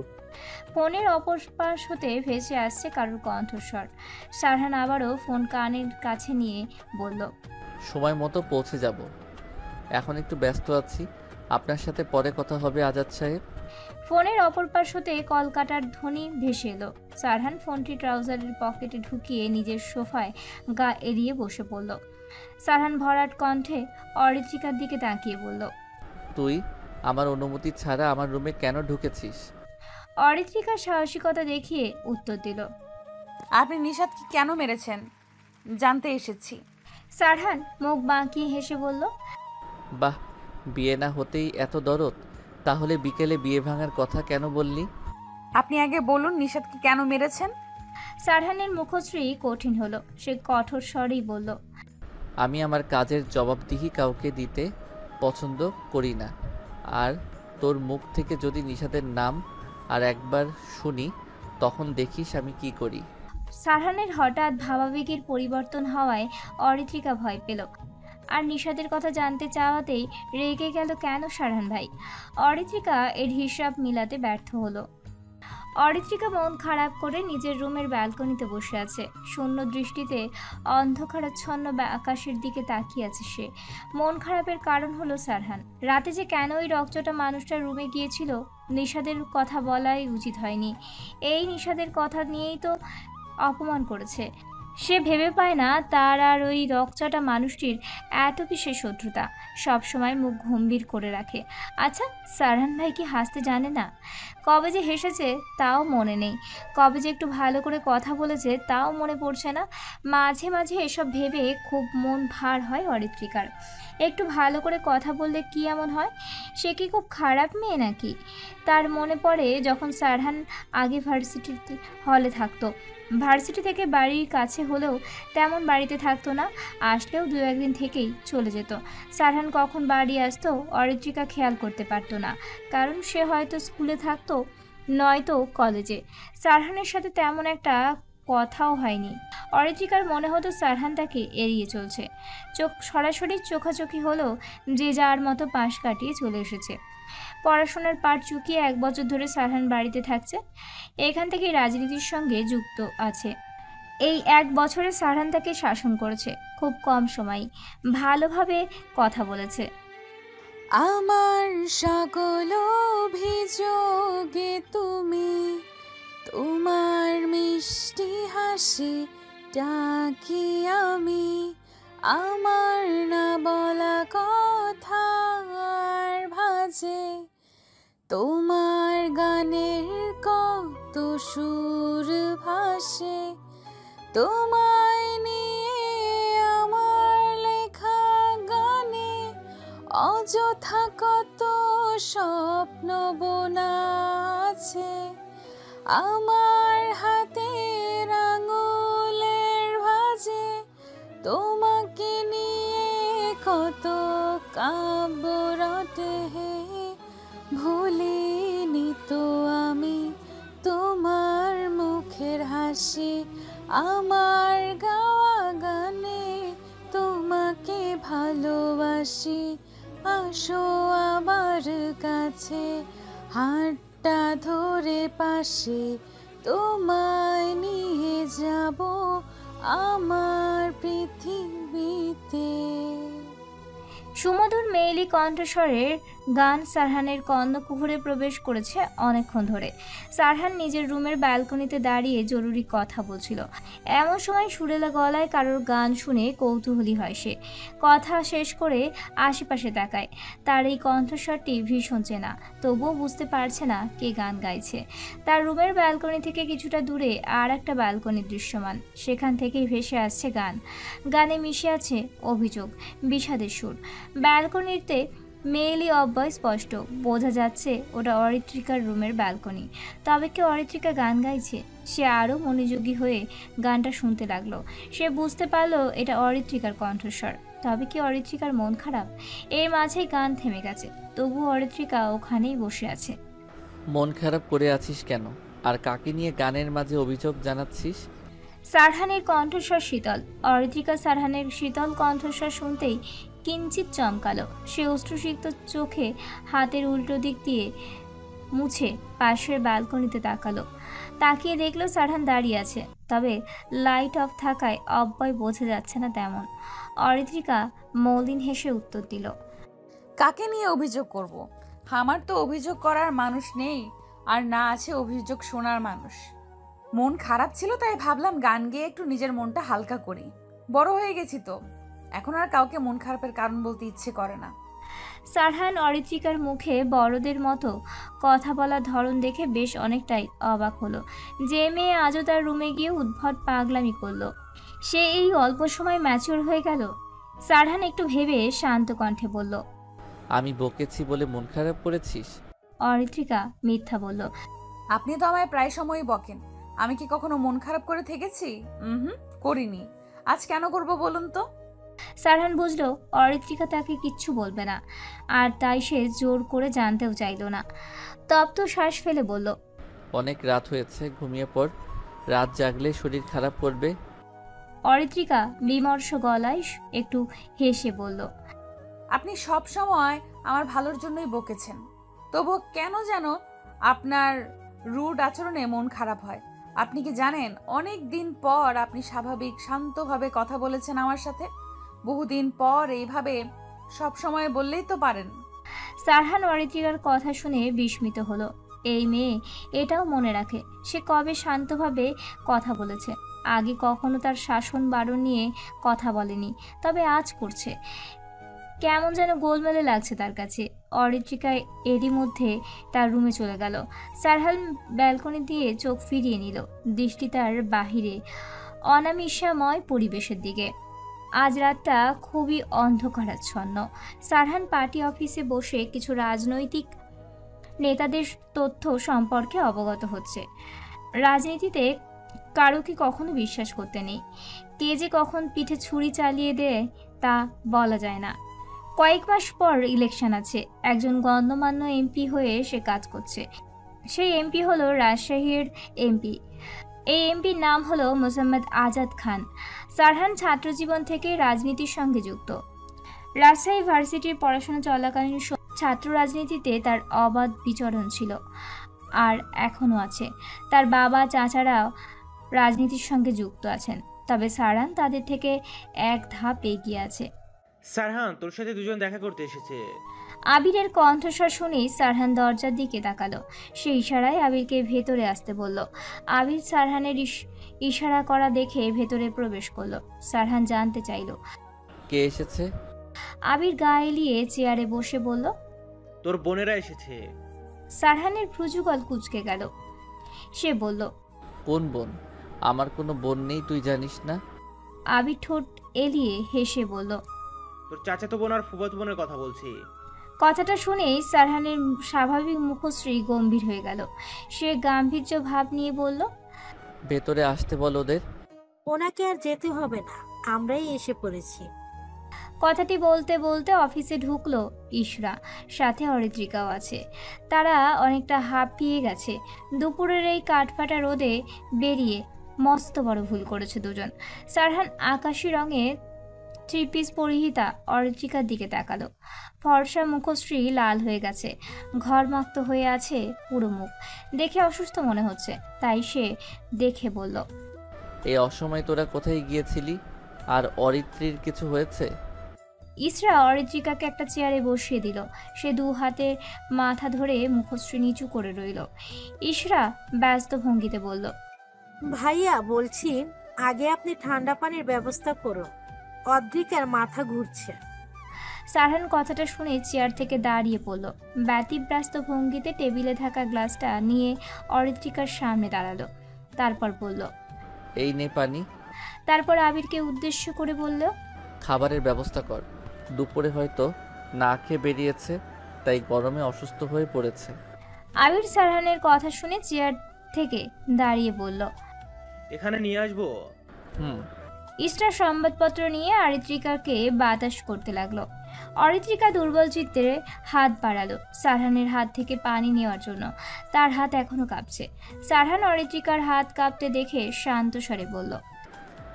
ফোনের অপর পাশ হতে ভেসে আসছে কারোর কণ্ঠস্বর। সারহান আবারও ফোন কানের কাছে নিয়ে বলল, সময় মতো পৌঁছে যাব। এখন একটু ব্যস্ত আছি, আপনার সাথে পরে কথা হবে আজাদ সাহেব। ফোনের অপর পাশ হতে কল কাটার ধ্বনি ভেসে এলো। সারহান ফোনটি ট্রাউজারের পকেটে ঢুকিয়ে নিজের সোফায় গা এড়িয়ে বসে পড়ল। সারহান ভরাট কণ্ঠে অরিত্রিকার দিকে তাকিয়ে বলল, তুই আমার অনুমতি ছাড়া আমার রুমে কেন ঢুকেছিস? অরিত্রিকা সাহসিকতা দেখিয়ে উত্তর দিল, আপনি নিশাদকে কেন মেরেছেন জানতে এসেছি। সারহান মুখ বাঁকিয়ে হেসে বলল, বাহ, বিয়ে না হতেই এত দরদ। তাহলে বিকেলে বিয়ে ভাঙার কথা কেন বললি? আপনি আগে বলুন নিশাদকে কেন মেরেছেন। সারহানের মুখশ্রী কঠিন হলো। সে কঠোর স্বরেই বলল, আমি আমার কাজের জবাবদিহি কাউকে দিতে পছন্দ করি না। আর তোর মুখ থেকে যদি নিশাদের নাম আর একবার শুনি তখন দেখিস আমি কি করি। সারহানের হঠাৎ ভাবাবেগের পরিবর্তন হওয়ায় অরিত্রিকা ভয় পেল। আর নিশাদের কথা জানতে চাওয়াতেই রেগে গেল কেন সারহান ভাই। অরিত্রিকা এর হিসাব মিলাতে ব্যর্থ হলো। অরিত্রিকা মন খারাপ করে নিজের রুমের ব্যালকনিতে বসে আছে। শূন্য দৃষ্টিতে অন্ধকারাচ্ছন্ন আকাশের দিকে তাকিয়ে আছে সে। মন খারাপের কারণ হলো সারহান। রাতে যে কেন ওই রক্তটা মানুষটার রুমে গিয়েছিল নিশাদের কথা বলাই উচিত হয়নি। এই নিশাদের কথা নিয়েই তো অপমান করেছে। সে ভেবে পায় না তার আর ওই রকচটা মানুষটির এত কিসের শত্রুতা। সবসময় মুখ গম্ভীর করে রাখে। আচ্ছা, সারহান ভাই কি হাসতে জানে না? কবে যে হেসেছে তাও মনে নেই। কবে যে একটু ভালো করে কথা বলেছে তাও মনে পড়ছে না। মাঝে মাঝে এসব ভেবে খুব মন ভার হয় অরিত্রিকার। একটু ভালো করে কথা বললে কি এমন হয়? সে কি খুব খারাপ মেয়ে নাকি? তার মনে পড়ে যখন সারহান আগে ভার্সিটি হলে থাকতো। ভার্সিটি থেকে বাড়ির কাছে হলেও তেমন বাড়িতে থাকতো না। আসলেও 2-1 দিন থেকেই চলে যেত। সারহান কখন বাড়ি আসতো অরিত্রিকা খেয়াল করতে পারতো না, কারণ সে হয়তো স্কুলে থাকতো নয়তো কলেজে। সারহানের সাথে তেমন একটা কথাও হয়নি। অরিত্রিকার মনে হতো সারহান তাকে এড়িয়ে চলছে। সরাসরি চোখাচোখি হলেও যে যার মতো পাশ কাটিয়ে চলে এসেছে। পড়াশোনার পাঠ চুকিয়ে 1 বছর ধরে সারহান বাড়িতে থাকছে। এখান থেকে রাজনীতির সঙ্গে যুক্ত আছে। এই 1 বছরে সারহান তাকে শাসন করেছে। খুব কম সময় ভালোভাবে কথা বলেছে। আমার সকল অভিযোগে তুমি, তোমার মিষ্টি হাসি ডাকি আমি, আমার না বলা কথার ভাজে তোমার গানের কত সুর ভাসে, তোমায় নিয়ে আমার লেখা গানে অযথা কত স্বপ্ন বোনা আছে, আমার হাতের আঙুলের ভাঁজে তোমাকে নিয়ে কত কাব্য রটে, ভুলিনি তো আমি তোমার মুখের হাসি, আমার গাওয়া গানে তোমাকে ভালোবাসি, আসো আমার কাছে হাতটা ধরে পাশে, তোমায় নিয়ে যাব আমার পৃথিবীতে। সুমধুর মেয়েলি কণ্ঠস্বরের গান সারহানের কর্ণকুহরে প্রবেশ করেছে অনেকক্ষণ ধরে। সারহান নিজের রুমের ব্যালকনিতে দাঁড়িয়ে জরুরি কথা বলছিল। এমন সময় সুরেলা গলায় কারোর গান শুনে কৌতূহলী হয় সে। কথা শেষ করে আশেপাশে তাকায়। তার এই কণ্ঠস্বরটি ভীষণ চেনা, তবুও বুঝতে পারছে না কে গান গাইছে। তার রুমের ব্যালকনি থেকে কিছুটা দূরে আর একটা ব্যালকনি দৃশ্যমান, সেখান থেকেই ভেসে আসছে গান। গানে মিশে আছে অভিযোগ, বিষাদের সুর। ব্যালকনিতে মেয়েলি অব্যয় স্পষ্ট, বোঝা যাচ্ছে ওটা অরিত্রিকার রুমের ব্যালকনি। তবে কি অরিত্রিকা গান গাইছে? সে আরও মনোযোগী হয়ে গানটা শুনতে লাগলো। সে বুঝতে পারলো এটা অরিত্রিকার কণ্ঠস্বর। তবে কি অরিত্রিকার মন খারাপ? এর মাঝেই গান থেমে গেছে, তবু অরিত্রিকা ওখানেই বসে আছে। মন খারাপ করে আছিস কেন? আর কাকে নিয়ে গানের মাঝে অভিযোগ জানাচ্ছিস? সারহানের কণ্ঠস্বর শীতল। অরিত্রিকা সারহানের শীতল কণ্ঠস্বর শুনতেই কিঞ্চিত চমকালো। সে অশ্রুসিক্ত চোখে হাতের উল্টো দিক দিয়ে মুছে পাশের ব্যালকনিতে তাকালো। তাকিয়ে দেখলো সারহান দাঁড়িয়ে আছে, তবে লাইট অফ থাকায় অব্যয় বোঝা যাচ্ছে না তেমন। অরিত্রিকা মলিন হেসে উত্তর দিল, কাকে নিয়ে অভিযোগ করব? আমার তো অভিযোগ করার মানুষ নেই, আর না আছে অভিযোগ শোনার মানুষ। মন খারাপ ছিল, তাই ভাবলাম গান গেয়ে একটু নিজের মনটা হালকা করি। বড় হয়ে গেছি তো, এখন আর কাউকে মন খারাপের কারণ বলতে ইচ্ছে করে না। সারহান অরিত্রিকার মুখে বড়দের মতো কথা বলার ধরন দেখে বেশ অনেকটাই অবাক হলো। যে মেয়ে আজও তার রুমে গিয়ে উদ্ভট পাগলামি করলো, সে এই অল্প সময় ম্যাচিওর হয়ে গেল। সারহান একটু ভেবে শান্ত কণ্ঠে বলল, আমি বকেছি বলে মন খারাপ করেছিস? অরিত্রিকা মিথ্যা বলল, আপনি তো আমায় প্রায় সময়ই বকেন। আমি কি কখনো মন খারাপ করে থেকেছি? করিনি। আজ কেন করব বলুন তো? সারহান বুঝলো অরিত্রিকা তাকে কিচ্ছু বলবে না, আর তাই সে জোর করে জানতেও চাইল না। তপ্ত শ্বাস ফেলে বলল, অনেক রাত হয়েছে, ঘুমিয়ে পড়। রাত জাগলে শরীর খারাপ করবে। অরিত্রিকা বিমর্ষ গলায় একটু হেসে বলল, আপনি সব সময় আমার ভালোর জন্যই বকেছেন, তবু কেন যেন আপনার রুড আচরণে মন খারাপ হয়। আপনি কি জানেন, অনেক দিন পর আপনি স্বাভাবিক শান্তভাবে কথা বলেছেন আমার সাথে। বহুদিন পর এইভাবে সব সময় বললেই তো পারেন। সারহান অরিত্রিকার কথা শুনে বিস্মিত হলো। এই মেয়ে এটাও মনে রাখে সে কবে শান্তভাবে কথা বলেছে। আগে কখনো তার শাসন বারণ নিয়ে কথা বলেনি, তবে আজ করছে। কেমন যেন গোলমেলে লাগছে তার কাছে। অরিত্রিকা এরই মধ্যে তার রুমে চলে গেল। সারহান ব্যালকনি দিয়ে চোখ ফিরিয়ে নিল, দৃষ্টি তার বাহিরে অনামিষাময় পরিবেশের দিকে। আজ রাতটা খুবই অন্ধকারাচ্ছন্ন। সারহান পার্টি অফিসে বসে কিছু রাজনৈতিক নেতাদের তথ্য সম্পর্কে অবগত হচ্ছে। রাজনীতিতে কারো কি কখনো বিশ্বাস করতে নেই। কে যে কখন পিঠে ছুরি চালিয়ে দেয় তা বলা যায় না। কয়েক মাস পর ইলেকশন আছে। একজন গণ্যমান্য এমপি হয়ে সে কাজ করছে। সেই এমপি হলো রাজশাহীর এমপি। এই এমপির নাম হলো মোসাম্মদ আজাদ খান। সারহান ছাত্রজীবন থেকে রাজনীতির সঙ্গে যুক্ত। রাজশাহী ভার্সিটির পড়াশোনা চলাকালীন ছাত্র রাজনীতিতে তার অবাধ বিচরণ ছিল, আর এখনও আছে। তার বাবা চাচারাও রাজনীতির সঙ্গে যুক্ত আছেন, তবে সারহান তাদের থেকে এক ধাপ এগিয়ে আছে। সারহান, তোর সাথে দুজন দেখা করতে এসেছে। আবিরের কণ্ঠস্বর শুনেই সারহান দরজার দিকে তাকালো। সে ইশারায় আবিরকে ভেতরে আসতে বলল। আবির সারহানের ইশারা করা দেখে ভেতরে প্রবেশ করলো। সারহান জানতে চাইল, কে এসেছে? আবির গা এলিয়ে চেয়ারে বসে বলল, তোর বোনেরা এসেছে। সারহানের ভ্রুযুগল কুঁচকে গেল। সে বলল, কোন বোন? আমার কোনো বোন নেই, তুই জানিস না? আবির ঠোঁট এলিয়ে হেসে বলল, তোর চাচাতো বোন আর ফুফাতো বোনের কথা বলছি। কথাটা শুনেই সারহানের স্বাভাবিক মুখশ্রী গম্ভীর হয়ে গেল। সে গাম্ভীর্য ভাব নিয়ে বলল, ভেতরে আসতে বল ওদের। ওনাকে আর যেতে হবে না, আমরাই এসে পড়েছি। কথাটি বলতে বলতে অফিসে ঢুকলো ইশরা, সাথে অরিত্রিকাও আছে। তারা অনেকটা হাঁপিয়ে গেছে। দুপুরের এই কাঠফাটা রোদে বেরিয়ে মস্ত বড় ভুল করেছে দুজন। সারহান আকাশি রঙের থ্রি পিস পরিহিতা অরিত্রিকার দিকে তাকালো। ফর্সা মুখশ্রী লাল হয়ে গেছে, ঘরমাক্ত হয়ে আছে পুরো মুখ। দেখে অসুস্থ মনে হচ্ছে, তাই সে দেখে বলল, এই অসময়ে তোরা কোথায় গিয়েছিলি? আর অরিত্রীর কিছু হয়েছে? ইসরা অরিত্রিকাকে একটা চেয়ারে বসিয়ে দিল। সে দু হাতে মাথা ধরে মুখশ্রী নিচু করে রইল। ইসরা ব্যস্ত ভঙ্গিতে বলল, ভাইয়া বলছি, আগে আপনি ঠান্ডা পানির ব্যবস্থা করুন, অদ্রিকার মাথা ঘুরছে। সারহান কথাটা শুনে চেয়ার থেকে দাঁড়িয়ে পড়ল। ব্যতিব্যস্ত ভঙ্গিতে টেবিলে থাকা গ্লাসটা নিয়ে অরিত্রিকার সামনে দাঁড়ালো। তারপর বলল, এই নে পানি। তারপর আবিরকে উদ্দেশ্য করে বলল, খাবারের ব্যবস্থা কর। দুপুরে হয়তো না খেয়ে বেরিয়েছে, তাই গরমে অসুস্থ হয়ে পড়েছে। আবির সারহানের কথা শুনে চেয়ার থেকে দাঁড়িয়ে বলল, এখানে নিয়ে আসবো? ইসরা সংবাদপত্র নিয়ে অরিত্রিকাকে বাতাস করতে লাগলো। অরিত্রিকা দুর্বল চিত্তে হাত বাড়ালো সারহানের হাত থেকে পানি নেওয়ার জন্য। তার হাত এখনো কাঁপছে। সারহান অরিত্রিকার হাত কাঁপতে দেখে শান্ত স্বরে বলল,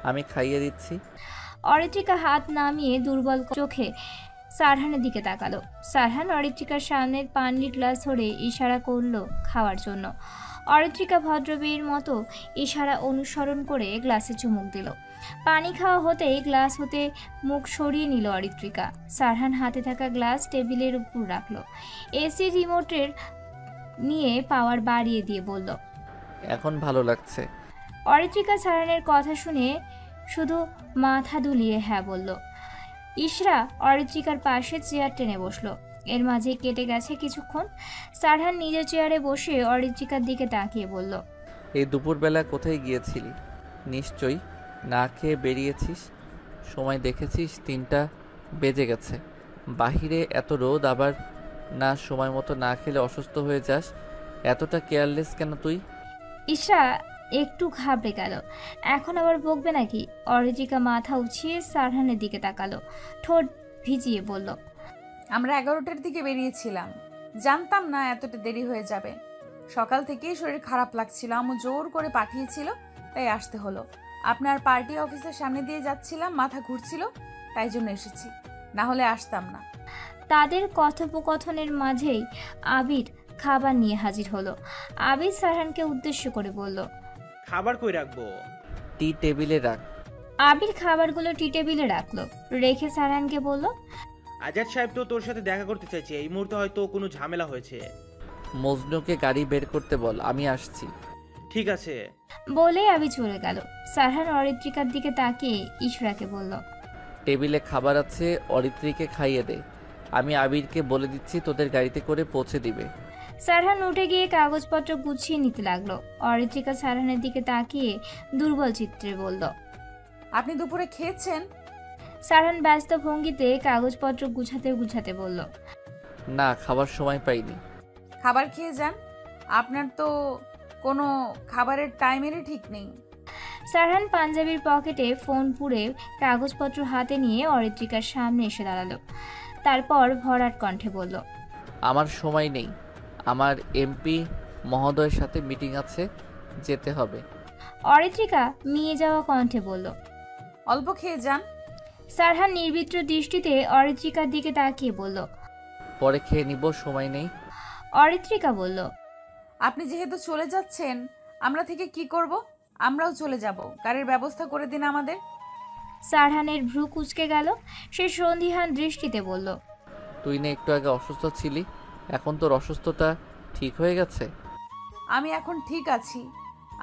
আমি খাইয়ে দিচ্ছি। অরিত্রিকা হাত নামিয়ে দুর্বল চোখে সারহানের দিকে তাকালো। সারহান অরিত্রিকার সামনের পানির গ্লাস ধরে ইশারা করলো খাওয়ার জন্য। অরিত্রিকা ভদ্রবীর মতো ইশারা অনুসরণ করে গ্লাসে চুমুক দিল। পানি খাওয়া হতেই গ্লাস হতে মুখ সরিয়ে নিল অরিত্রিকা। সারহান হাতে থাকা গ্লাস টেবিলের উপর রাখলো। এসি রিমোটের নিয়ে পাওয়ার বাড়িয়ে দিয়ে বলল, এখন ভালো লাগছে। অরিত্রিকা সারহানের কথা শুনে শুধু মাথা দুলিয়ে হ্যাঁ বলল। ইশরা অরিত্রিকার পাশে চেয়ার টেনে বসলো। এর মাঝে কেটে গেছে কিছুক্ষণ। সারহান নিজের চেয়ারে বসে অরিত্রিকার দিকে তাকিয়ে বলল, এই দুপুরবেলা কোথায় গিয়েছিলি? নিশ্চয়ই না খেয়ে বেরিয়েছিস। সময় দেখেছিস 3টা বেজে গেছে। বাহিরে এত রোদ, আবার না সময় মতো না খেলে অসুস্থ হয়ে যাস। এতটা কেয়ারলেস কেন তুই? ইশরা একটু ঘাবড়ে গেল। এখন আবার বকবে নাকি? অরিত্রিকা মাথা উঠিয়ে সারহানের দিকে তাকালো, ঠোঁট ভিজিয়ে বলল, আমরা 11টার দিকে বেরিয়েছিলাম। জানতাম না এতটা দেরি হয়ে যাবে। সকাল থেকেই শরীর খারাপ লাগছিল, আম্মু জোর করে পাঠিয়েছিল, তাই আসতে হলো। আপনার পার্টি অফিসের সামনে দিয়ে যাচ্ছিলাম, মাথা ঘুরছিল, তাই জন্য এসেছি, না হলে আসতাম না। তাদের কথোপকথনের মাঝেই আবির খাবার নিয়ে হাজির হলো। আবির সারহানকে উদ্দেশ্য করে বলল, খাবার কই রাখবো? টি টেবিলে রাখ। আবির খাবারগুলো টি টেবিলে রাখলো, রেখে সারহানকে বলল, আজাদ সাহেব তো তোর সাথে দেখা করতে চাইছে। এই মুহূর্তে হয়তো কোনো ঝামেলা হয়েছে। মজনুকে গাড়ি বের করতে বল, আমি আসছি। ঠিক আছে বলে আবি চলে গেল। সারহান অরিত্রিকার দিকে তাকিয়ে ইশরাকে বলল, টেবিলে খাবার আছে, অরিত্রীকে খাইয়ে দে। আমি আবিরকে বলে দিচ্ছি তোদের গাড়িতে করে পৌঁছে দিবে। সারহান উঠে গিয়ে কাগজপত্র গুছিয়ে নিতে লাগলো। অরিত্রিকা সারহানের দিকে তাকিয়ে দুর্বল চিত্রে বলল, আপনি দুপুরে খেয়েছেন? সারহান ব্যস্ত ভঙ্গিতে কাগজপত্র গুছাতে গুছাতে বলল, না, খাবার সময় পাইনি। খাবার খেয়ে যান, আপনার তো কোনো খাবারের টাইমেরই ঠিক নেই। সারহান পাঞ্জাবির পকেটে ফোন পুরে কাগজপত্র হাতে নিয়ে অরিত্রিকার সামনে এসে দাঁড়ালো। তারপর ভরাট কণ্ঠে বলল, আমার সময় নেই, আমার এমপি মহোদয়ের সাথে মিটিং আছে, যেতে হবে। অরিত্রিকা মিয়ে যাওয়া কণ্ঠে বলল, অল্প খেয়ে যান। সারহান নির্বিত্র দৃষ্টিতে অরিত্রিকার দিকে তাকিয়ে বলল, পরে খেয়ে নিব, সময় নেই। অরিত্রিকা বলল, আপনি যেহেতু চলে যাচ্ছেন, আমরা থেকে কি করব? আমরাও চলে যাব, গাড়ির ব্যবস্থা করে দিন আমাদের। সারহানের ভ্রু কুঁচকে গেল। সে সন্দিহান দৃষ্টিতে বলল, তুই না একটু আগে অসুস্থ ছিলি, এখন তোর অসুস্থতা ঠিক হয়ে গেছে? আমি এখন ঠিক আছি,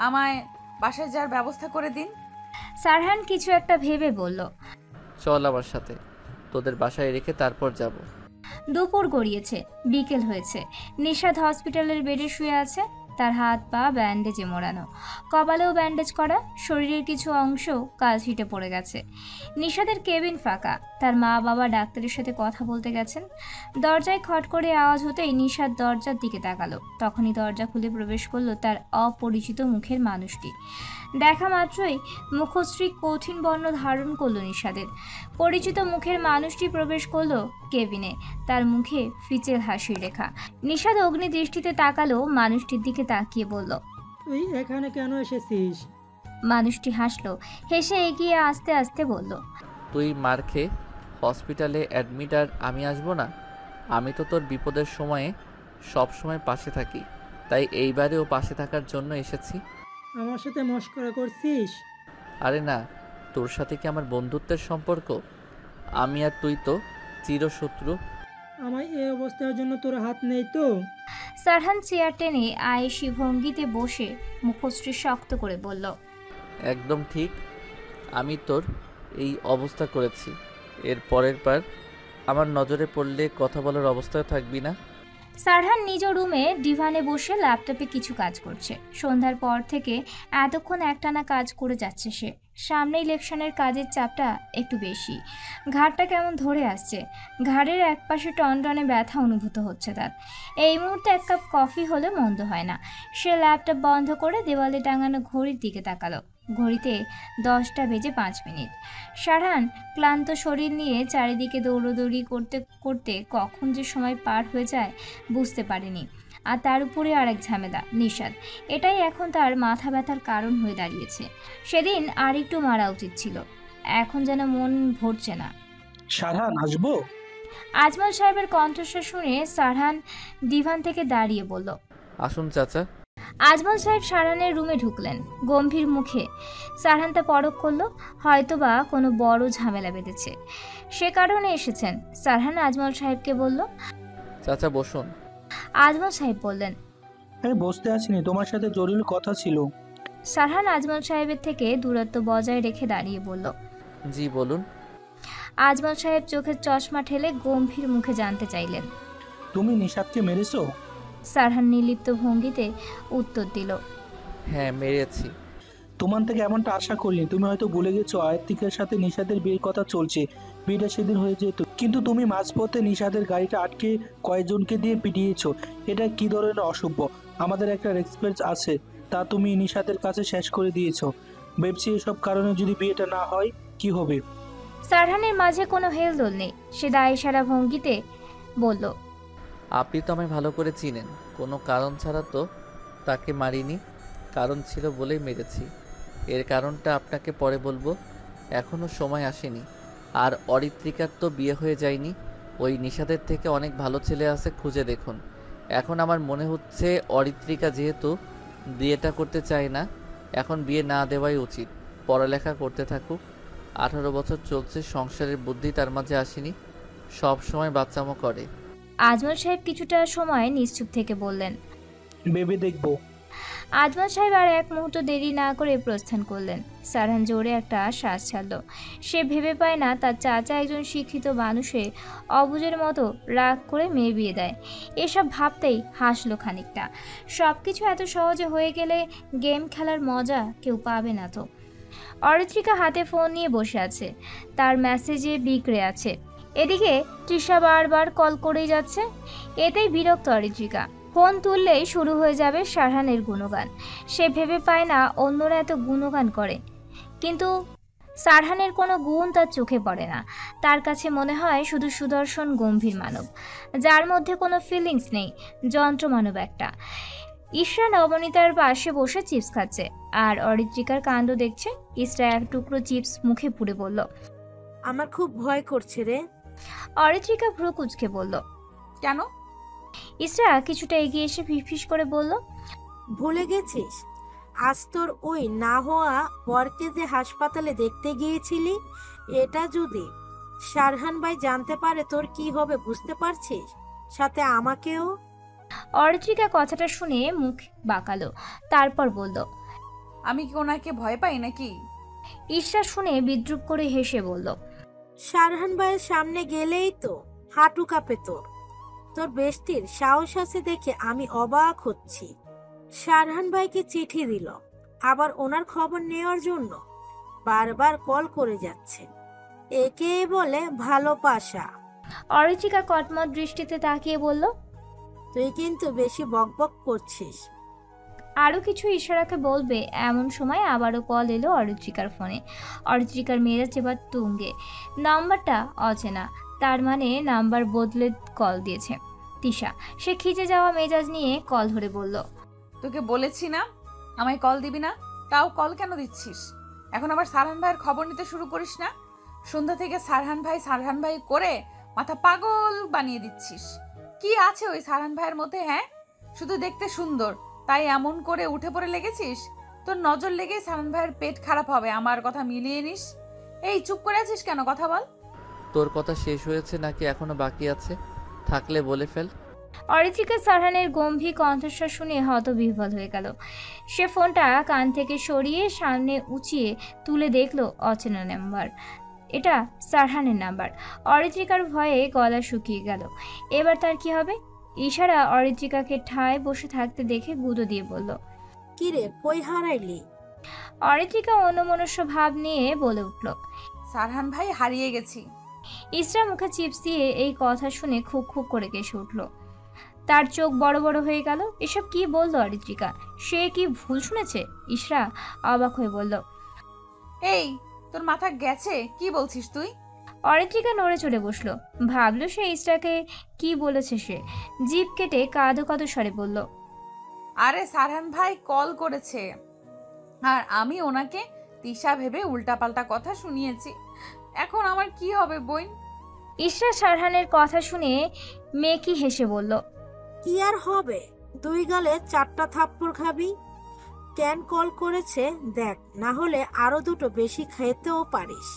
আমায় বাসায় যাওয়ার ব্যবস্থা করে দিন। সারহান কিছু একটা ভেবে বলল, চল আমার সাথে, তোদের বাসায় রেখে তারপর যাব। দুপুর গড়িয়েছে, বিকেল হয়েছে। নিশাদ হসপিটালের বেডে শুয়ে আছে। তার হাত পা ব্যান্ডেজে মোড়ানো, কপালেও ব্যান্ডেজ করা, শরীরের কিছু অংশ কালছিটে পড়ে গেছে। নিশাদের কেবিন ফাঁকা। তার মা বাবা ডাক্তারের সাথে কথা বলতে গেছেন। দরজায় খট করে আওয়াজ হতেই নিশাদ দরজার দিকে তাকালো। তখনই দরজা খুলে প্রবেশ করলো তার অপরিচিত মুখের মানুষটি। দেখা মাত্রই মুখশ্রী কঠিন বর্ণ ধারণ করলো নিশাদের। পরিচিত মুখের মানুষটি প্রবেশ করলো কেবিনে, তার মুখে ফিচেল হাসির রেখা। নিশাদ অগ্নি দৃষ্টিতে তাকালো মানুষটির দিকে, তাকিয়ে বলল, তুই এখানে কেন এসেছিস? মানুষটি হাসলো, হেসে এগিয়ে আস্তে আস্তে বলল, তুই মার খেয়ে হসপিটালে অ্যাডমিট আর আমি আসবো না? আমি তো তোর বিপদের সময়ে সব সময় পাশে থাকি, তাই এইবারেও পাশে থাকার জন্য এসেছি। আমার সাথে মশকরা করছিস? আরে না, তোর সাথে কি আমার বন্ধুত্বের সম্পর্ক? আমি আর তুই তো চিরশত্রু। আমার এই অবস্থার জন্য তোর হাত নেই তো? সারহান চেয়ার টেনে আয়েশি ভঙ্গিতে বসে মুখশ্রী শক্ত করে বলল, একদম ঠিক, আমি তোর এই অবস্থা করেছি। এর পরের বার আমার নজরে পড়লে কথা বলার অবস্থায় থাকবি না। সারহান নিজ রুমে ডিভানে বসে ল্যাপটপে কিছু কাজ করছে। সন্ধ্যার পর থেকে এতক্ষণ একটানা কাজ করে যাচ্ছে সে। সামনে ইলেকশনের কাজের চাপটা একটু বেশি, ঘাড়টা কেমন ধরে আসছে, ঘাড়ের একপাশে টনটনে ব্যথা অনুভূত হচ্ছে তার। এই মুহূর্তে এক কাপ কফি হলে মন্দ হয় না। সে ল্যাপটপ বন্ধ করে দেওয়ালে টাঙানো ঘড়ির দিকে তাকালো। ঘড়িতে 10:05। সারহান ক্লান্ত শরীর নিয়ে চারিদিকে দৌড়দৌড়ি করতে করতে কখন যে সময় পার হয়ে যায় বুঝতে পারেনি। আর তার উপরে আরেক ঝামেলা, নিশাদ। এটাই এখন তার মাথা ব্যথার কারণ হয়ে দাঁড়িয়েছে। সেদিন আর একটু মারা উচিত ছিল, এখন যেন মন ভরছে না। সারহান, আসবো? আজমল সাহেবের কণ্ঠস্বর শুনে সারহান ডিভান থেকে দাঁড়িয়ে বলল, আসুন চাচা। আজমল সাহেব সারহানের রুমে ঢুকলেন গম্ভীর মুখে। সারহান তা পরখ করলো, হয়তোবা কোনো বড় ঝামেলা বেঁধেছে, সে কারণে এসেছেন। সারহান আজমল সাহেবকে বলল, চাচা বসুন। আজমল সাহেব বললেন, আমি বসতে আসিনি, তোমার সাথে জরুরি কথা ছিল। সারহান আজমল সাহেবের থেকে দূরত্ব বজায় রেখে দাঁড়িয়ে বলল, জি বলুন। আজমল সাহেব চোখের চশমা ঠেলে গম্ভীর মুখে জানতে চাইলেন, তুমি নিশাদকে মেরেছো? সারহান নির্লিপ্ত ভঙ্গিতে উত্তর দিল, হ্যাঁ মেরেছি। তোমার থেকে এমনটা আশা করিনি। তুমি হয়তো ভুলে গেছো আয়ত্তিকের সাথে নিশাদের বিয়ের কথা চলছে, বিয়েটা সেদিন হয়ে যেত, কিন্তু তুমি মাঝপথে নিশাদের গাড়িটা আটকে কয়েকজনকে দিয়ে পিটিয়েছো। এটা কি ধরনের অসভ্য? আমাদের একটা রেসপেক্ট আছে, তা তুমি নিশাদের কাছে শেষ করে দিয়েছো। ভেবছি এসব কারণে যদি বিয়েটা না হয় কি হবে। সারহানের মাঝে কোনো হেলদোল নেই। সে দায় সারা ভঙ্গিতে বলল, আপনি তো আমায় ভালো করে চিনেন, কোনো কারণ ছাড়া তো তাকে মারিনি, কারণ ছিল বলেই মেরেছি। এর কারণটা আপনাকে পরে বলবো, এখনও সময় আসেনি। আর অরিত্রিকার তো বিয়ে হয়ে যায়নি, ওই নিশাদের থেকে অনেক ভালো ছেলে আছে, খুঁজে দেখুন। এখন আমার মনে হচ্ছে অরিত্রিকা যেহেতু বিয়েটা করতে চায় না, এখন বিয়ে না দেওয়াই উচিত। পড়ালেখা করতে থাকুক, 18 বছর চলছে, সংসারের বুদ্ধি তার মাঝে আসেনি, সব সময় বাচ্চামো করে। আজমল সাহেব কিছুটা সময় নিশ্চুপ থেকে বললেন, ভেবে দেখবো। আজমল সাহেব আর এক মুহূর্ত দেরি না করে প্রস্থান করলেন। সারহান জোরে একটা শ্বাস ছাড়ল। সে ভেবে পায় না তার চাচা একজন শিক্ষিত মানুষে অবুঝের মতো রাগ করে মেয়ে বিয়ে দেয়। এসব ভাবতেই হাসলো খানিকটা। সব কিছু এত সহজে হয়ে গেলে গেম খেলার মজা কেউ পাবে না তো। অরিত্রিকা হাতে ফোন নিয়ে বসে আছে, তার মেসেজে বিগড়ে আছে। এদিকে তৃষা বারবার কল করেই যাচ্ছে। এতেই বিরক্ত অরিত্রিকা। ফোন তুললেই শুরু হয়ে যাবে সারহানের গুণগান। সে ভেবে পায় না অন্যরা এত গুণগান করে, কিন্তু সারহানের কোনো গুণ তার চোখে পড়ে না। তার কাছে মনে হয় শুধু সুদর্শন গম্ভীর মানব, যার মধ্যে কোনো ফিলিংস নেই, যন্ত্র মানব একটা। ইশরা নবনীতার পাশে বসে চিপস খাচ্ছে আর অরিত্রিকার কাণ্ড দেখছে। ইশরা এক টুকরো চিপস মুখে পুরে বলল, আমার খুব ভয় করছে রে। অরিত্রিকা ভ্রু কুঁচকে বলল, কেন? ইশরা কিছুটা এগিয়ে এসে ফিসফিস করে বলল, ভুলে গেছিস আজ তোর ওই না হওয়া বরকে যে হাসপাতালে দেখতে গিয়েছিলি? এটা যদি সারহান ভাই জানতে পারে তোর কি হবে বুঝতে পারছিস? সাথে আমাকেও। অরিত্রিকা কথাটা শুনে মুখ বাঁকালো, তারপর বলল, আমি কি ওনাকে ভয় পাই নাকি? ইশরা শুনে বিদ্রুপ করে হেসে বলল, সারহান ভাইয়ের সামনে গেলেই তো হাঁটু কাঁপে তোর। তোর বেস্টির সাহস আছে দেখে আমি অবাক হচ্ছি। সারহান ভাইকে চিঠি দিল, আবার ওনার খবর নেওয়ার জন্য বারবার কল করে যাচ্ছে। একে বলে ভালোবাসা। অরিত্রিকা কটমট দৃষ্টিতে তাকিয়ে বলল, তুই কিন্তু বেশি বকবক করছিস। আরও কিছু ইশারাকে বলবে এমন সময় আবারও কল এলো অরিত্রিকার ফোনে। অরিত্রিকার মেজাজ এবার তুঙ্গে। নাম্বারটা অচেনা, তার মানে নাম্বার বদলে কল দিয়েছে তিশা। সে খিচে যাওয়া মেজাজ নিয়ে কল ধরে বলল, তোকে বলেছি না আমায় কল দিবি না, তাও কল কেন দিচ্ছিস? এখন আবার সারহান ভাইয়ের খবর নিতে শুরু করিস না। সন্ধ্যা থেকে সারহান ভাই করে মাথা পাগল বানিয়ে দিচ্ছিস। কি আছে ওই সারহান ভাইয়ের মধ্যে? হ্যাঁ, শুধু দেখতে সুন্দর তাই এমন করে উঠে পড়ে লেগেছিস? তোর নজর লেগেই সারহান ভাইয়ের পেট খারাপ হবে, আমার কথা মিলিয়ে নিস। এই চুপ করে আছিস কেন? কথা বল। তোর কথা শেষ হয়েছে নাকি এখনো বাকি আছে? থাকলে বলে ফেল। অরিত্রিকা সারহানের গম্ভীর কণ্ঠস্বর শুনে হতবিহ্বল হয়ে গেল। সে ফোনটা কান থেকে সরিয়ে সামনে উঁচিয়ে তুলে দেখলো অচেনা নাম্বার। এটা সারহানের নাম্বার। অরিত্রিকার ভয়ে গলা শুকিয়ে গেল। এবার তার কি হবে? ইশারা অরিত্রিকাকে ঠায় বসে থাকতে দেখে গুঁতো দিয়ে বলল, কিরে কই হারাইলি? অরিত্রিকা অন্যমনস্ক ভাব নিয়ে বলে উঠল, সারহান ভাই, হারিয়ে গেছি। ইসরা মুখে চিপস দিয়ে এই কথা শুনে খুব খুব করে কেসে উঠল। তার চোখ বড় বড় হয়ে গেল। এসব কি বলল অরিত্রিকা? সে কি ভুল শুনেছে? ইসরা অবাক হয়ে বলল, এই তোর মাথা গেছে? কি বলছিস তুই? অরিত্রিকা নড়ে চড়ে বসলো। ভাবলো সে ইসরাকে কি বলেছে। সে জিভ কেটে কাঁদো কাঁদো স্বরে বলল, আরে সারহান ভাই কল করেছে, আর আমি ওনাকে তিশা ভেবে উল্টাপাল্টা কথা শুনিয়েছি। এখন আমার কি হবে বোন? ইসরা সারহানের কথা শুনে মেকি হেসে বলল, কি আর হবে, 2 গালে 4টা থাপ্পড় খাবি। কেন কল করেছে দেখ, না হলে আরো 2টো বেশি খেতেও পারিস।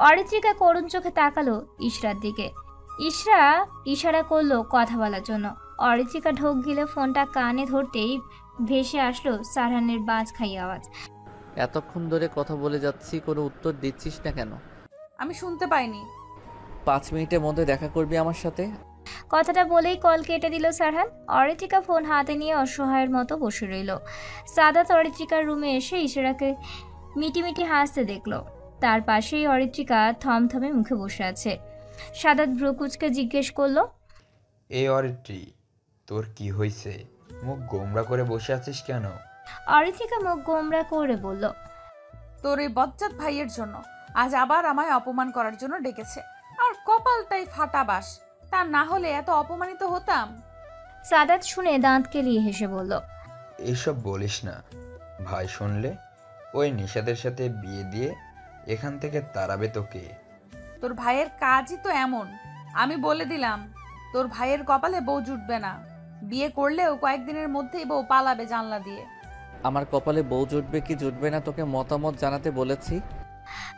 অরিত্রিকা করুণ চোখে তাকালো ইসরার দিকে। ইসরা ইশারা করলো কথা বলার জন্য। অরিত্রিকা ঢোক গিলে ফোনটা কানে ধরতেই ভেসে আসলো সারহানের বাজ খাই আওয়াজ। এতক্ষণ ধরে কথা বলে যাচ্ছি, কোনো উত্তর দিচ্ছিস না কেন? আমি শুনতে পাইনি। 5 মিনিটের মধ্যে দেখা করবি আমার সাথে। কথাটা বলেই কল কেটে দিল সারহান। অরিত্রিকা ফোন হাতে নিয়ে অসহায়ের মতো বসে রইল। সাদাত অরিত্রিকার রুমে এসে ইশারাকে মিটিমিটি হাসতে দেখলো। তার পাশেই অরিত্রিকা থমথমে মুখে বসে আছে। সাদাত ভ্রুকুচকে জিজ্ঞেস করলো, এই অরিত্রি, তোর কি হয়েছে? মুখ গোমড়া করে বসে আছিস কেন? অরিত্রিকা মুখ গোমড়া করে বলল, তোর এই বজ্জাত ভাইয়ের জন্য। আজ আবার আমায় অপমান করার জন্য ডেকেছে। আর কপালটাই ফাটা বাস, তা না হলে এত অপমানিত হতাম? সাদাত শুনে দাঁত কেলিয়ে হেসে বলল, এসব বলিস না। ভাই শুনলে ওই নিশাদের সাথে বিয়ে দিয়ে এখান থেকে তাড়াবে তোকে। তোর ভাইয়ের কাজই তো এমন। আমি বলে দিলাম, তোর ভাইয়ের কপালে বউ জুটবে না। বিয়ে করলেও কয়েকদিনের মধ্যেই বউ পালাবে জানলা দিয়ে। আমার কপালে বউ জুটবে কি জুটবে না তোকে মতামত জানাতে বলেছি।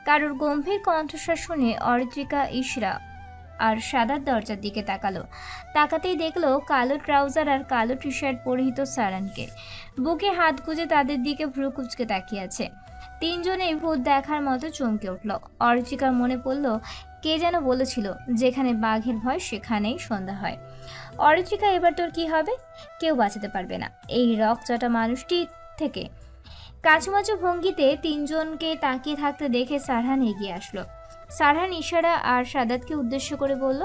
কারোর গম্ভীর কণ্ঠস্বর শুনে অরিত্রিকা, ইশরা আর সাদার দরজার দিকে তাকালো। তাকাতেই দেখলো কালো ট্রাউজার আর কালো টি শার্ট পরিহিত সারানকে। বুকে হাত গুজে তাদের দিকে ভ্রু কুচকে তাকিয়ে আছে। 3 জনেই ভূত দেখার মতো চমকে উঠল। অরিত্রিকার মনে পড়ল কে যেন বলেছিল, যেখানে বাঘের ভয় সেখানেই সন্ধ্যা হয়। অরিত্রিকা, এবার তোর কি হবে? কেউ বাঁচাতে পারবে না এই রকচটা মানুষটি থেকে। কাছুমাচু ভঙ্গিতে 3 জনকে তাকিয়ে থাকতে দেখে সারহান এগিয়ে আসলো। সারহান ইশারা আর সাদাতকে উদ্দেশ্য করে বলল,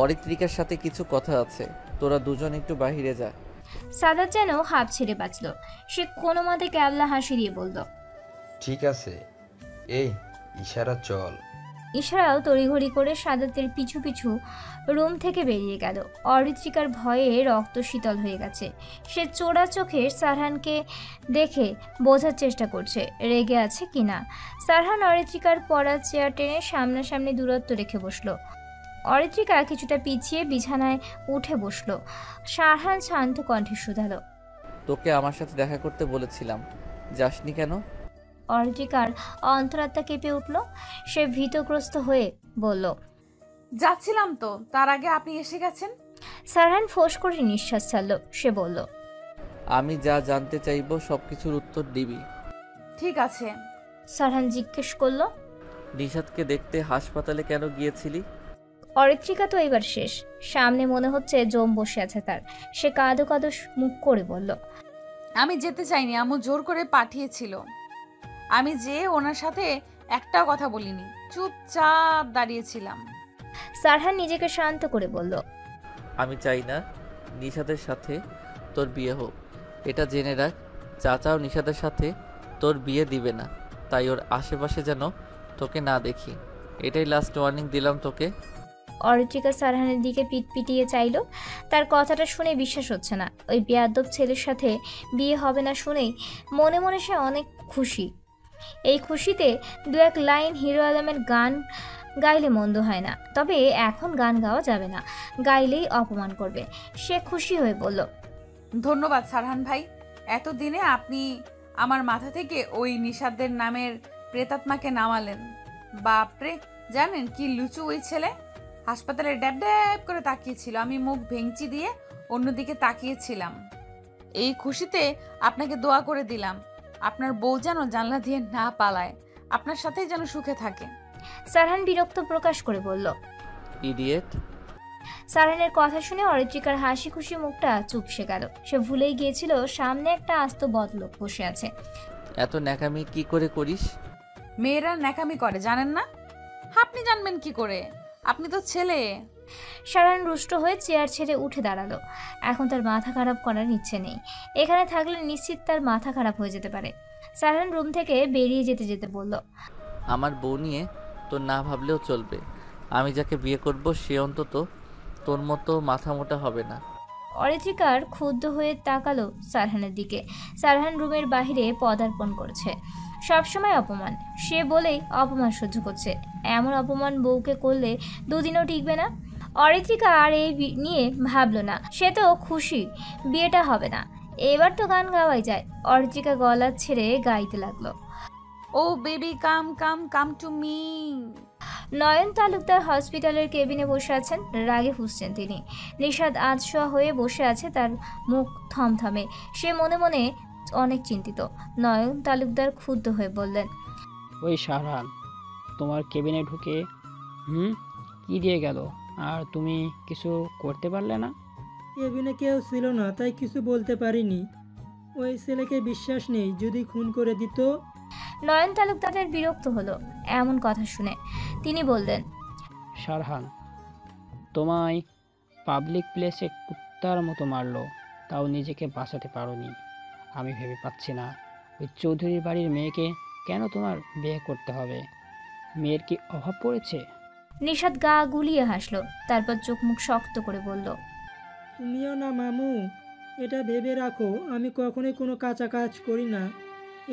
অরিত্রিকার সাথে কিছু কথা আছে, তোরা দুজন একটু বাহিরে যা। সাদাত যেন হাঁপ ছেড়ে বাঁচল। সে কোনো মতে ক্যাবলা হাসি দিয়ে বলল, ঠিক আছে, এই ইশারা চল। ইশারাও তড়িঘড়ি করে সাদাতের পিছু পিছু রুম থেকে বেরিয়ে গেল। অরিত্রিকার ভয়ে রক্ত শীতল হয়ে গেছে। সে চোরা চোখে সারহানকে দেখে বোঝার চেষ্টা করছে রেগে আছে কিনা। সারহান অরিত্রিকার পড়া চেয়ার টেনে সামনাসামনি দূরত্ব রেখে বসলো। অরিত্রিকা কিছুটা পিছিয়ে বিছানায় উঠে বসলো। সারহান শান্ত কণ্ঠে শুধালো, তোকে আমার সাথে দেখা করতে বলেছিলাম, যাসনি কেন? অরিত্রিকার অন্তরাত্মা কেঁপে উঠল। সে ভীতগ্রস্ত হয়ে বলল, যাচ্ছিলাম তো, তার আগে আপনি এসে গেছেন। সারহান ফোঁস করে নিঃশ্বাস ছাড়ল। সে বলল, আমি যা জানতে চাইবো সবকিছুর উত্তর দিবি। ঠিক আছে। সারহান জিজ্ঞেস করল, নিশাদকে দেখতে হাসপাতালে কেন গিয়েছিলি? অরিত্রিকা তো এবার শেষ। সামনে মনে হচ্ছে জম বসে আছে তার। সে কাঁদো কাঁদো মুখ করে বলল, আমি যেতে চাইনি, আম্মু জোর করে পাঠিয়েছিল। আমি যে ওনার সাথে একটাও কথা বলিনি, চুপচাপ দাঁড়িয়েছিলাম। সারহান নিজেকে শান্ত করে বলল, আমি চাই না নিশাদের সাথে তোর বিয়ে হোক, এটা জেনে রাখ। চাচাও নিশাদের সাথে তোর বিয়ে দিবে না, তাই ওর আশেপাশে যেন তোকে না দেখি। এটাই লাস্ট ওয়ার্নিং দিলাম তোকে। অরিত্রিকা সারহানের দিকে পিট পিটিয়ে চাইল। তার কথাটা শুনে বিশ্বাস হচ্ছে না। ওই বেয়াদব ছেলের সাথে বিয়ে হবে না শুনেই মনে মনে সে অনেক খুশি। এই খুশিতে 2-1 লাইন হিরো আলমের গান গাইলে মন্দ হয় না। তবে এখন গান গাওয়া যাবে না, গাইলেই অপমান করবে। সে খুশি হয়ে বলল, ধন্যবাদ সারহান ভাই, এতদিনে আপনি আমার মাথা থেকে ওই নিশাদের নামের প্রেতাত্মাকে নামালেন। বাপরে, জানেন কি লুচু ওই ছেলে? হাসপাতালে ড্যাব ড্যাব করে তাকিয়েছিল, আমি মুখ ভেঙচি দিয়ে অন্যদিকে তাকিয়েছিলাম। এই খুশিতে আপনাকে দোয়া করে দিলাম, আপনার বউ যেন জানলা দিয়ে না পালায়, আপনার সাথেই যেন সুখে থাকে। সারহান বিরক্ত প্রকাশ করে বলল। ইডিয়েট। সারহানের কথা শুনে অরিত্রিকার হাসি খুশি মুখটা চুপসে গেল। সে ভুলেই গিয়েছিল সামনে একটা আস্ত বদলোক বসে আছে। এত ন্যাকামি কি করে করিস? মেয়েরা ন্যাকামি করে জানেন না? আপনি জানবেন কি করে? আপনি তো ছেলে। সারহান রুষ্ট হয়ে চেয়ার ছেড়ে উঠে দাঁড়ালো। এখন তার মাথা খারাপ করার ইচ্ছে নেই। এখানে থাকলে নিশ্চিত তার মাথা খারাপ হয়ে যেতে পারে। সারহান রুম থেকে বেরিয়ে যেতে যেতে বলল, আমার বউ নিয়ে তোর না ভাবলেও চলবে। আমি যাকে বিয়ে করব সে অন্তত তোর মতো মাথা মোটা হবে না। অরিত্রিকার ক্ষুব্ধ হয়ে তাকালো সারহানের দিকে। সারহান রুমের বাহিরে পদার্পণ করছে। সবসময় অপমান, সে বলেই অপমান সহ্য করছে। এমন অপমান বউকে করলে দুদিনও টিকবে না। অরিত্রিকা আর এই নিয়ে ভাবলো না। সে তো খুশি বিয়েটা হবে না। এবার তো গান গাওয়াই যায়। অরিত্রিকা গলা ছেড়ে গাইতে লাগলো, oh baby come come come to me. Nayan Talukdar হসপিটালের কেবিনে বসে আছেন। রাগে ফুঁসছেন তিনি। নিশাদ আধশোয়া হয়ে বসে আছে, তার মুখ থমথমে। সে মনে মনে অনেক চিন্তিত। নয়ন তালুকদার ক্ষুব্ধ হয়ে বললেন, ওই সারহান তোমার কেবিনে ঢুকে কি দিয়ে গেল, আর তুমি কিছু করতে পারলে না? কেবিনে কেউ ছিল না, তাই কিছু বলতে পারিনি। ওই ছেলেকে বিশ্বাস নেই, যদি খুন করে দিত। নয়ন তালুকদারের বিরক্ত হলো এমন কথা শুনে। তিনি বললেন, সারহান তোমায় পাবলিক প্লেসে কুত্তার মতো মারলো, তাও নিজেকে বাঁচাতে পারোনি। আমি ভেবে পাচ্ছি না ওই চৌধুরীর বাড়ির মেয়েকে কেন তোমার বিয়ে করতে হবে? মেয়ের কি অভাব পড়েছে? নিশাদ গা গুলিয়ে হাসলো, তারপর চোখ মুখ শক্ত করে বলল, তুমিও না মামু, এটা ভেবে রাখো আমি কখনোই কোনো কাঁচা কাজ করি না।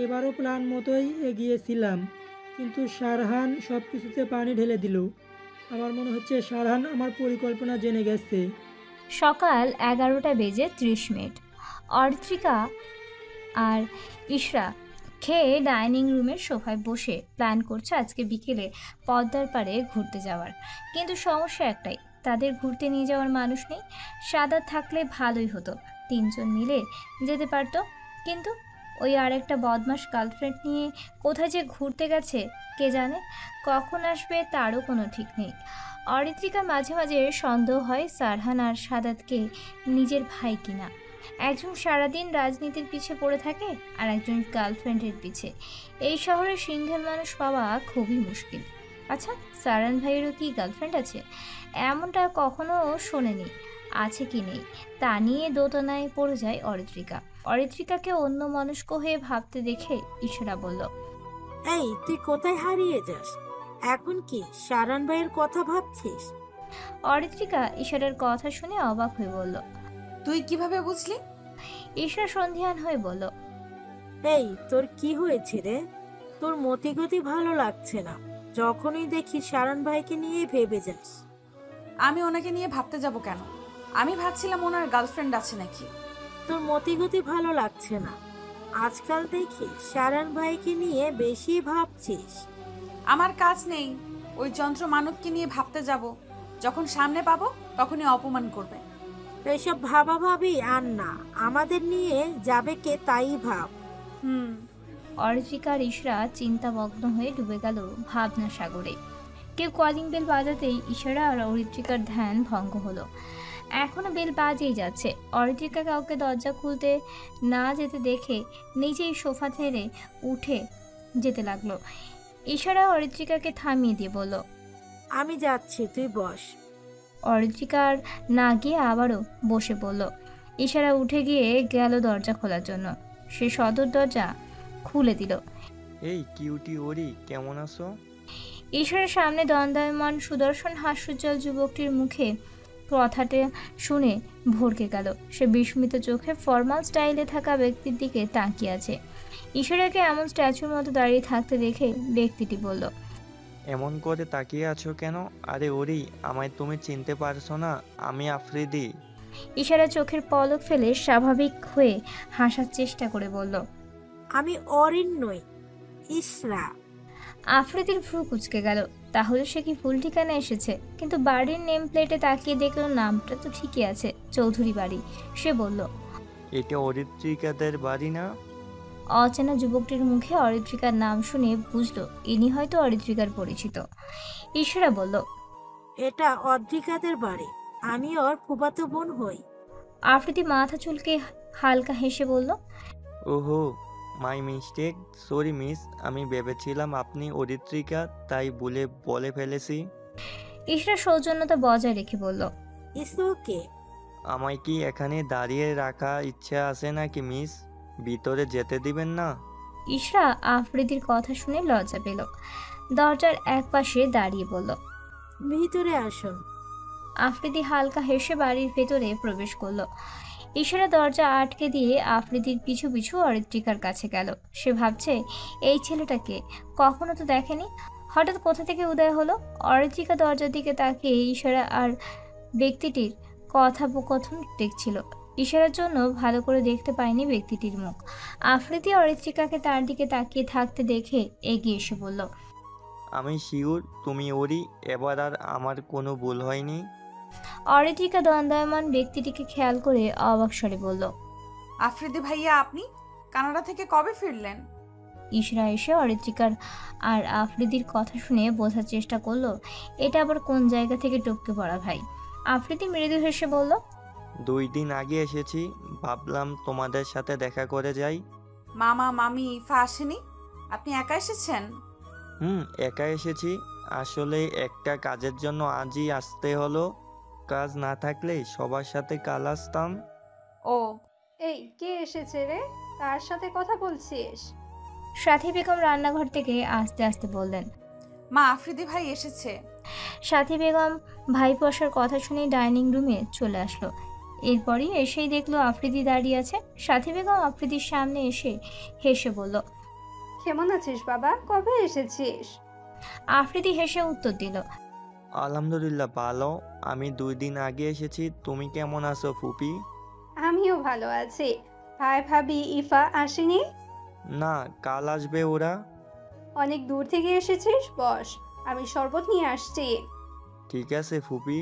এবারও প্ল্যান মতোই এগিয়েছিলাম, কিন্তু সারহান সব কিছুতে পানি ঢেলে দিল। আমার মনে হচ্ছে সারহান আমার পরিকল্পনা জেনে গেছে। সকাল 11:30। অরিত্রিকা আর ইশরা খেয়ে ডাইনিং রুমের সোফায় বসে প্ল্যান করছে আজকে বিকেলে পদ্মার পাড়ে ঘুরতে যাওয়ার। কিন্তু সমস্যা একটাই, তাদের ঘুরতে নিয়ে যাওয়ার মানুষ নেই। সাদা থাকলে ভালোই হতো, 3 জন মিলে যেতে পারতো। কিন্তু ওই আরেকটা বদমাস গার্লফ্রেন্ড নিয়ে কোথায় যে ঘুরতে গেছে কে জানে, কখন আসবে তারও কোনো ঠিক নেই। অরিত্রিকা মাঝে মাঝে সন্দেহ হয় সারহান আর সাদাতকে নিজের ভাই কিনা। একজন সারাদিন রাজনীতির পিছে পড়ে থাকে, আর একজন গার্লফ্রেন্ডের পিছে। এই শহরে সিঙ্গেল মানুষ পাওয়া খুবই মুশকিল। আচ্ছা, সারহান ভাইয়েরও কি গার্লফ্রেন্ড আছে? এমনটা কখনো শোনেনি। আছে কি নেই তা নিয়ে দোটানায় পড়ে যায় অরিত্রিকা। অরিত্রিকাকে অন্য মনস্ক হয়ে ভাবতে দেখে ইশরা বলল, এই তুই কোথায় হারিয়ে যাস? এখন কি সারান ভাইয়ের কথা ভাবছিস? অরিত্রিকা ইশরার কথা শুনে অবাক হয়ে বলল, তুই কিভাবে বুঝলি? ইশরা সন্ধিহান হয়ে বলল, এই তোর কি হয়েছে রে? তোর মতিগতি ভালো লাগছে না। যখনই দেখি সারান ভাইকে নিয়ে ভেবে যাস। আমি ওনাকে নিয়ে ভাবতে যাব কেন? আমি ভাবছিলাম ওনার গার্লফ্রেন্ড আছে নাকি। তোর মতিগতি ভালো লাগছে না। আজকাল দেখি সারান ভাইকে নিয়ে বেশি ভাবছিস। আমার কাজ নেই ওই যন্ত্র মানবকে নিয়ে ভাবতে যাব। যখন সামনে পাবো তখনই অপমান করবে। এসব ভাবা ভাবি আর না, আমাদের নিয়ে যাবে কে তাই ভাব। অরিত্রিকা আর ইশরা চিন্তামগ্ন হয়ে ডুবে গেল ভাবনা সাগরে। কেউ কলিং বেল বাজাতেই ইশরা আর অরিত্রিকার ধ্যান ভঙ্গ হলো। এখনো বেল বাজেই যাচ্ছে। অরিত্রিকা কাউকে দরজা খুলতে না যেতে দেখে নিজেই সোফা ছেড়ে উঠে যেতে লাগলো। ইশরা অরিত্রিকাকে থামিয়ে দিয়ে বলল, আমি যাচ্ছি, তুই বস। অরিত্রিকার না গিয়ে আবারও বসে পড়ল। ইশরা উঠে গিয়ে গেল দরজা খোলার জন্য। সে সদর দরজা খুলে দিল। এই কিউটি ওরি, কেমন আছো? ঈশ্বরের সামনে দণ্ডায়মান সুদর্শন হাস্যোজ্জ্বল যুবকটির মুখে কথাটা শুনে ভরকে গেল। সে বিস্মিত চোখে ফর্মাল স্টাইলে থাকা ব্যক্তির দিকে তাকিয়ে আছে। ঈশ্বরকে এমন স্ট্যাচুর মতো দাঁড়িয়ে থাকতে দেখে ব্যক্তিটি বলল, এমন করে তাকিয়ে আছো কেন? আরে ওরি, আমায় তুমি চিনতে পারছো না? আমি আফ্রিদি। ইশারা চোখের পলক ফেলে স্বাভাবিক হয়ে হাসার চেষ্টা করে বলল, আমি অরিন নই, ইশরা। আফ্রিদির ভ্রু কুঁচকে গেল। তাহলে সে কি ভুল ঠিকানা এসেছে? কিন্তু বাড়ির নেম প্লেটে তাকিয়ে দেখলো নামটা তো ঠিকই আছে, চৌধুরী বাড়ি। সে বলল, এটা অরিত্রিকাদের বাড়ি না? অচেনা যুবকটির মুখে অরিত্রিকার নাম শুনে বুঝলো ইনি হয়তো অরিত্রিকার পরিচিত। ইশরা বলল, এটা অদ্রিকাদের বাড়ি, আমি ওর ফুফাতো বোন হই। আফ্রিদি মাথা চুলকে হালকা হেসে বলল, ওহো, মাই মিস্টেক, সরি মিস, আমি ভেবেছিলাম আপনি অরিত্রিকা, তাই বলে ফেলেছি। ইশরা সৌজন্যতা বজায় রেখে বলল, ইটস ওকে। আমায় কি এখানে দাঁড়িয়ে রাখা ইচ্ছা আছে নাকি মিস? ভিতরে যেতে দিবেন না? ইশরা আফ্রিদির কথা শুনে লজ্জা পেল। দরজার এক পাশে দাঁড়িয়ে বলল, ভিতরে আসুন। আফ্রিদি হালকা হেসে বাড়ির ভেতরে প্রবেশ করলো। ইশারা দরজা আটকে দিয়ে আফ্রিদির পিছু পিছু অরিত্রিকার কাছে গেল। সে ভাবছে এই ছেলেটাকে কখনো তো দেখেনি, হঠাৎ কোথা থেকে উদয় হলো। অরিত্রিকা দরজার দিকে তাকিয়ে ইশারা আর ব্যক্তিটির কথোপকথন দেখছিল। ইশারার জন্য ভালো করে দেখতে পায়নি ব্যক্তিটির মুখ। আফ্রিদি অরিত্রিকাকে তার দিকে তাকিয়ে থাকতে দেখে এগিয়ে এসে বলল, আমি শিওর তুমি ওরই, এবার আর আমার কোনো ভুল হয়নি। অরিত্রিকা দণ্ডায়মান ব্যক্তিটিকে খেয়াল করে অবাক স্বরে বলল, আফ্রিদি ভাইয়া, আপনি কানাডা থেকে কবে ফিরলেন? ইশরা এসে অরিত্রিকার আর আফ্রিদির কথা শুনে বোঝার চেষ্টা করলো এটা আবার কোন জায়গা থেকে টপকে পড়া ভাই। আফ্রিদি মৃদু হেসে বলল, 2 দিন আগে এসেছি, ভাবলাম তোমাদের সাথে দেখা করে যাই। মামা মামি ইফা আসেনি? আপনি একা এসেছেন? একা এসেছি, আসলে একটা কাজের জন্য আজই আসতে হলো। কাজ না থাকলে সবার সাথে কাল আসতাম। ও, এই কে এসেছে রে? তার সাথে কথা বলছিস? সাথী বেগম রান্নাঘর থেকে আস্তে আস্তে বললেন, মা আফ্রিদি ভাই এসেছে। সাথী বেগম ভাইপোসার কথা শুনেই ডাইনিং রুমে চলে আসলো। এরপরই এসেই দেখলো আফ্রিদি দাঁড়িয়ে আছে। সাথী বেগম আফ্রিদির সামনে এসে হেসে বলল, কেমন আছিস বাবা? কবে এসেছিস? আফ্রিদি হেসে উত্তর দিল, আলহামদুলিল্লাহ ভালো, আমি 2 দিন আগে এসেছি। তুমি কেমন আছো ফুপি? আমিও ভালো আছি। ভাই ভাবি ইফা আসেনি? না, কাল আসবে ওরা। অনেক দূর থেকে এসেছিস, বস, আমি শরবত নিয়ে আসছি। ঠিক আছে ফুপি।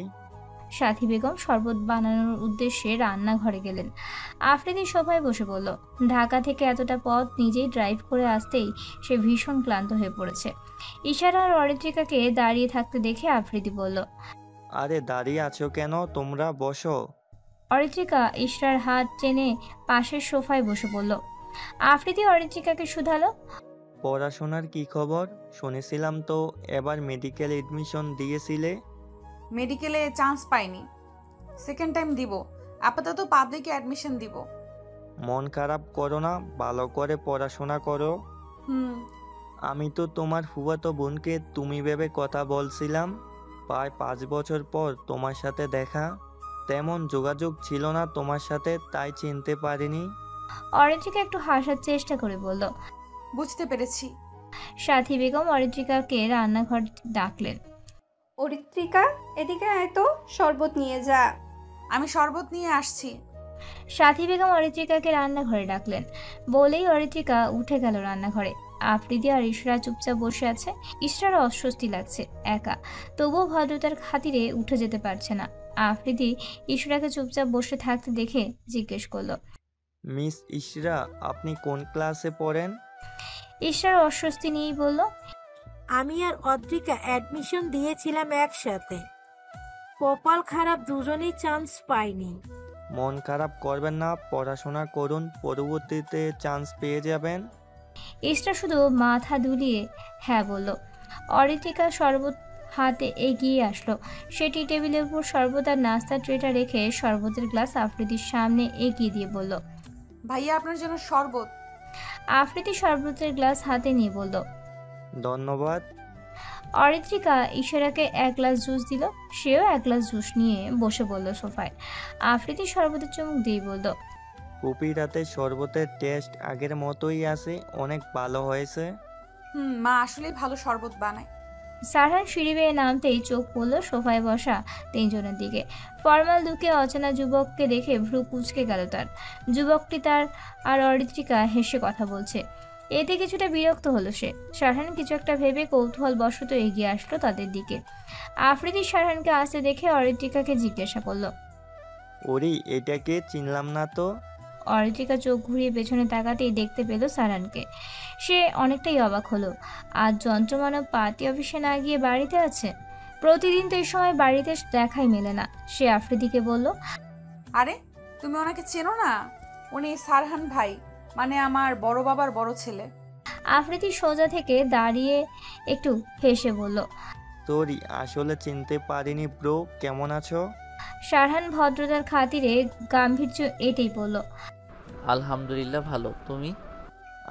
সাথী বেগম শরবত বানানোর উদ্দেশ্যে রান্নাঘরে গেলেন। আফ্রিদি সোফায় বসে বলল, ঢাকা থেকে এতটা পথ নিজেই ড্রাইভ করে আসতেই সে ভীষণ ক্লান্ত হয়ে পড়েছে। ইশারা আর অরিত্রিকাকে দাঁড়িয়ে থাকতে দেখে আফ্রিদি বলল, আরে দাঁড়িয়ে আছো কেন, তোমরা বসো। অরিত্রিকা ইশরার হাত টেনে পাশের সোফায় বসে বলল। আফ্রিদি অরিত্রিকাকে শুধালো, পড়াশোনার কি খবর? শুনেছিলাম তো এবার মেডিকেল এডমিশন দিয়েছিলে। মেডিকেলে চান্স পাইনি, সেকেন্ড টাইম দিব। আপাতত পাবলিকে অ্যাডমিশন দিব। মন খারাপ করো না, ভালো করে পড়াশোনা করো। আমি তো তোমার ফুফাতো বোনকে তুমি ভেবে কথা বলছিলাম। প্রায় 5 বছর পর তোমার সাথে দেখা, তেমন যোগাযোগ ছিল না তোমার সাথে, তাই চিনতে পারিনি। অরিত্রিকা একটু হাসার চেষ্টা করে বলল, বুঝতে পেরেছি। সাথী বেগম অরিত্রিকাকে রান্নাঘর ডাকলেন। অরিত্রিকা, এদিকে আয় তো, শরবত নিয়ে যা। আমি শরবত নিয়ে আসছি। সাথী বেগম অরিত্রিকাকে রান্নাঘরে ডাকলেন। বলেই অরিত্রিকা উঠে গেল রান্নাঘরে। আফ্রিদি আর ইশরা চুপচাপ বসে আছে। ইশরার অস্বস্তি লাগছে একা, তবুও ভদ্রতার খাতিরে উঠে যেতে পারছে না। আফ্রিদি ইশরাকে চুপচাপ বসে থাকতে দেখে জিজ্ঞেস করলো, মিস ইশরা, আপনি কোন ক্লাসে পড়েন? ইশরার অস্বস্তি নিয়েই বলল, আমি আর অদ্রিকা অ্যাডমিশন দিয়েছিলাম একসাথে, কপাল খারাপ, দুজনেই চান্স পাইনি। মন খারাপ করবেন না, পড়াশোনা করুন, পরবর্তীতে চান্স পেয়ে যাবেন। ইশরা শুধু মাথা দুলিয়ে হ্যাঁ বলল। অরিত্রিকা শরবত হাতে এগিয়ে আসলো। সেটি টেবিলের উপর শরবত আর নাস্তার ট্রেটা রেখে শরবতের গ্লাস আফ্রিদির সামনে এগিয়ে দিয়ে বলল, ভাইয়া আপনার জন্য শরবত। আফ্রিদি শরবতের গ্লাস হাতে নিয়ে বলল, ধন্যবাদ। অরিত্রিকা ইশারাকে 1 গ্লাস জুস দিল। সেও 1 গ্লাস জুস নিয়ে বসে বলল সোফায়। আফ্রিদি শরবতের চুমুক দিয়ে বলল, পুপি রাতে শরবতের টেস্ট আগের মতোই আছে, অনেক ভালো হয়েছে। মা আসলে ভালো শরবত বানায়। সারহান সিঁড়ি বেয়ে নামতেই চোখ পড়ল সোফায় বসা 3 জনের দিকে। ফর্মাল লুকে অচেনা যুবককে দেখে ভ্রু কুঁচকে গেল তার। যুবকটি তার আর অরিত্রিকা হেসে কথা বলছে। এতে কিছুটা বিরক্ত হলো সে। সারহান কিছু একটা ভেবে কৌতূহল বশত এগিয়ে আসলো তাদের দিকে। আফ্রিদি সারহানকে আসতে দেখে অরিত্রিকাকে জিজ্ঞাসা করলো, ওরে এটাকে চিনলাম না তো। অরিত্রিকা চোখ ঘুরিয়ে পেছনে তাকাতেই দেখতে পেল সারহানকে। সে অনেকটাই অবাক হলো। আজ যন্ত্রমানব পার্টি অফিসে না গিয়ে বাড়িতে আছে। প্রতিদিন তো এই সময় বাড়িতে দেখাই মেলে না। সে আফ্রিদিকে বলল, আরে তুমি ওনাকে চেনো না? উনি সারহান ভাই, মানে আমার বড় বাবার বড় ছেলে। আফ্রিদি সোজা থেকে দাঁড়িয়ে একটু হেসে বলল, সরি, আসলে চিনতে পারিনি ব্রো। কেমন আছো? সারহান ভদ্রতার খাতিরে গাম্ভীর্য এটাই বলল, আলহামদুলিল্লাহ ভালো, তুমি?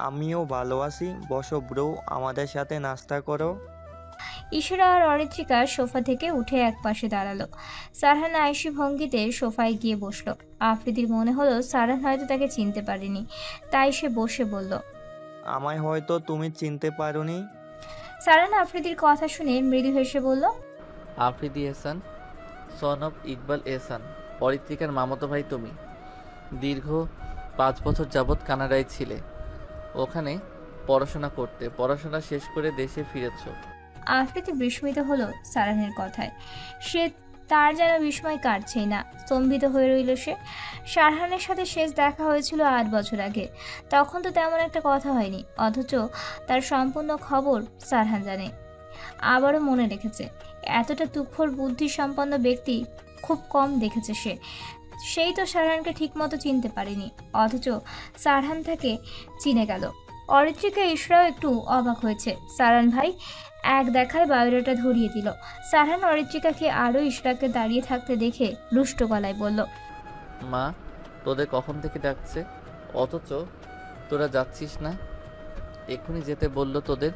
আমিও ভালো আছি। বসো ব্রো, আমাদের সাথে নাস্তা করো। ইশরা আর অরিত্রিকা সোফা থেকে উঠে একপাশে দাঁড়ালো। সারহান আয়েশি ভঙ্গিতে সোফায় গিয়ে বসলো। আফ্রিদির মনে হলো সারহান হয়তো তাকে চিনতে পারেনি, তাই সে বসে বলল, আমায় হয়তো তুমি চিনতে পারোনি। সারহান আফ্রিদির কথা শুনে মৃদু হেসে বলল, আফ্রিদি এহসান, সন অফ ইকবাল এহসান, অরিত্রিকার মামাতো ভাই তুমি। দীর্ঘ 5 বছর যাবৎ কানাডায় ছিলে, ওখানে পড়াশোনা করতে। পড়াশোনা শেষ করে দেশে ফিরেছো। আফ্রিদি বিস্মিত হলো সারহানের কথায়। সে তার যেন বিস্ময় কাটছেই না, স্তম্ভিত হয়ে রইল সে। সারহানের সাথে শেষ দেখা হয়েছিল 8 বছর আগে। তখন তো তেমন একটা কথা হয়নি, অথচ তার সম্পূর্ণ খবর সারহান জানে, আবারও মনে রেখেছে। এতটা তুখোড় বুদ্ধিসম্পন্ন ব্যক্তি খুব কম দেখেছে সে। সেই তো সারহানকে ঠিকমতো চিনতে পারেনি, অথচ সারহান তাকে চিনে গেল। অরিত্রিকা ইশরাও একটু অবাক হয়েছে। সারহান ভাই এক দেখায় বায়োডাটা ধরিয়ে দিল। সারহান অরিত্রিকাকে আরও ইশরাকে দাঁড়িয়ে থাকতে দেখে রুষ্ট গলায় বলল, মা তোদের কখন থেকে ডাকছে, অথচ তোরা যাচ্ছিস না? এক্ষুনি যেতে বললো তোদের।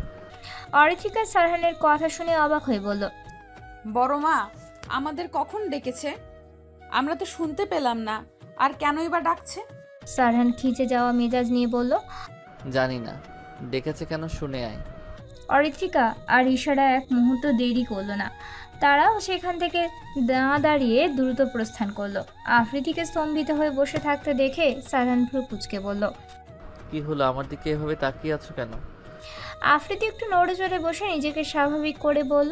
অরিত্রিকা সারহানের কথা শুনে অবাক হয়ে বলল, বড় মা আমাদের কখন ডেকেছে? আমরা তো শুনতে পেলাম না, আর কেনই বা ডাকছে? সারহান খিচে যাওয়া মেজাজ নিয়ে বলল, জানি না, ডেকেছে কেন শুনে আয়। অরিত্রিকা আর ইশারা এক মুহূর্ত দেরি করলো না। তারাও সেখান থেকে দাঁড়িয়ে দ্রুত প্রস্থান করলো। আফ্রিদিকে স্তম্ভিত হয়ে বসে থাকতে দেখে সারহান ভ্রু কুঁচকে বলল, কি হলো, আমার দিকে এভাবে তাকিয়ে আছো কেন? আফ্রিদি একটু নড়ে চড়ে বসে নিজেকে স্বাভাবিক করে বলল,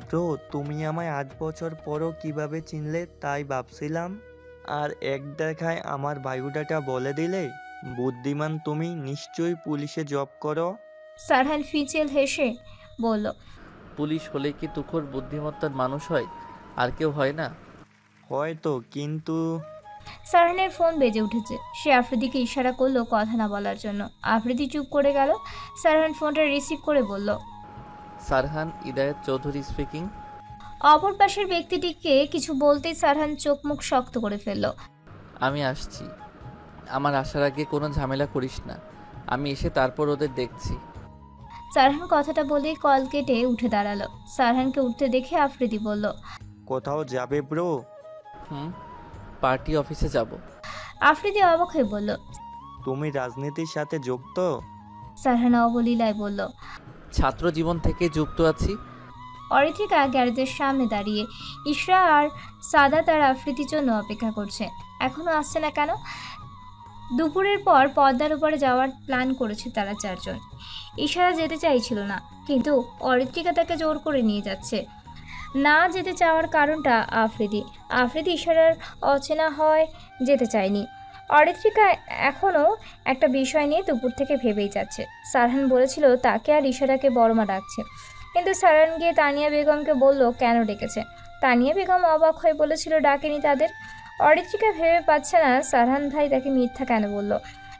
ব্রো তুমি আমায় 8 বছর পরও কিভাবে চিনলে তাই ভাবছিলাম। আর এক দেখায় আমার বায়োডাটা বলে দিলে। বুদ্ধিমান তুমি, নিশ্চয়ই পুলিশে জব করো। সারহান ফিচেল হেসে বলল, পুলিশ হলে কি তুখোড় বুদ্ধিমত্তার মানুষ হয়? আর কেউ হয় না? হয়তো, কিন্তু সারহানের ফোন বেজে উঠেছে। সে আফ্রিদিকে ইশারা করলো কথা না বলার জন্য। আফ্রিদি চুপ করে গেল। সারহান ফোনটা রিসিভ করে বলল, সারহান ইদায়ত চৌধুরী স্পিকিং। অপর পাশের ব্যক্তিটিকে কিছু বলতেই সারহান চোখ মুখ শক্ত করে ফেলল। আমি আসছি, আমার আসার আগে কোনো ঝামেলা করিস না। আমি এসে তারপর ওদের দেখছি। সারহান কথাটা বলেই কল কেটে উঠে দাঁড়ালো। সারহানকে উঠতে দেখে আফ্রিদি বলল, কোথাও যাবে ব্রো? পার্টি অফিসে যাব। আফ্রিদি অবাক হয়ে বলল, তুমি রাজনীতির সাথে যুক্ত? সারহান অবলীলায় বলল, ছাত্র জীবন থেকে যুক্ত আছি। অরিত্রিকা গ্যারেজের সামনে দাঁড়িয়ে ইশরা আর সাদাত আর আফ্রিদির জন্য অপেক্ষা করছে। এখনো আসছে না কেন? দুপুরের পর পদ্মার উপরে যাওয়ার প্ল্যান করেছে তারা চারজন। ইশারা যেতে চাইছিল না, কিন্তু অরিত্রিকা তাকে জোর করে নিয়ে যাচ্ছে। না যেতে চাওয়ার কারণটা আফ্রিদি ইশারার অচেনা হয় যেতে চায়নি। অরিত্রিকা এখনও একটা বিষয় নিয়ে দুপুর থেকে ভেবেই যাচ্ছে। সারহান বলেছিল তাকে আর ইশারাকে বড়মা ডাকছে, কিন্তু সারহান গিয়ে তানিয়া বেগমকে বলল কেন ডেকেছে। তানিয়া বেগম অবাক হয়ে বলেছিল ডাকেনি তাদের। অরিত্রিকা ভেবে পাচ্ছে না সারহান ভাই তাকে মিথ্যা কেন বলল।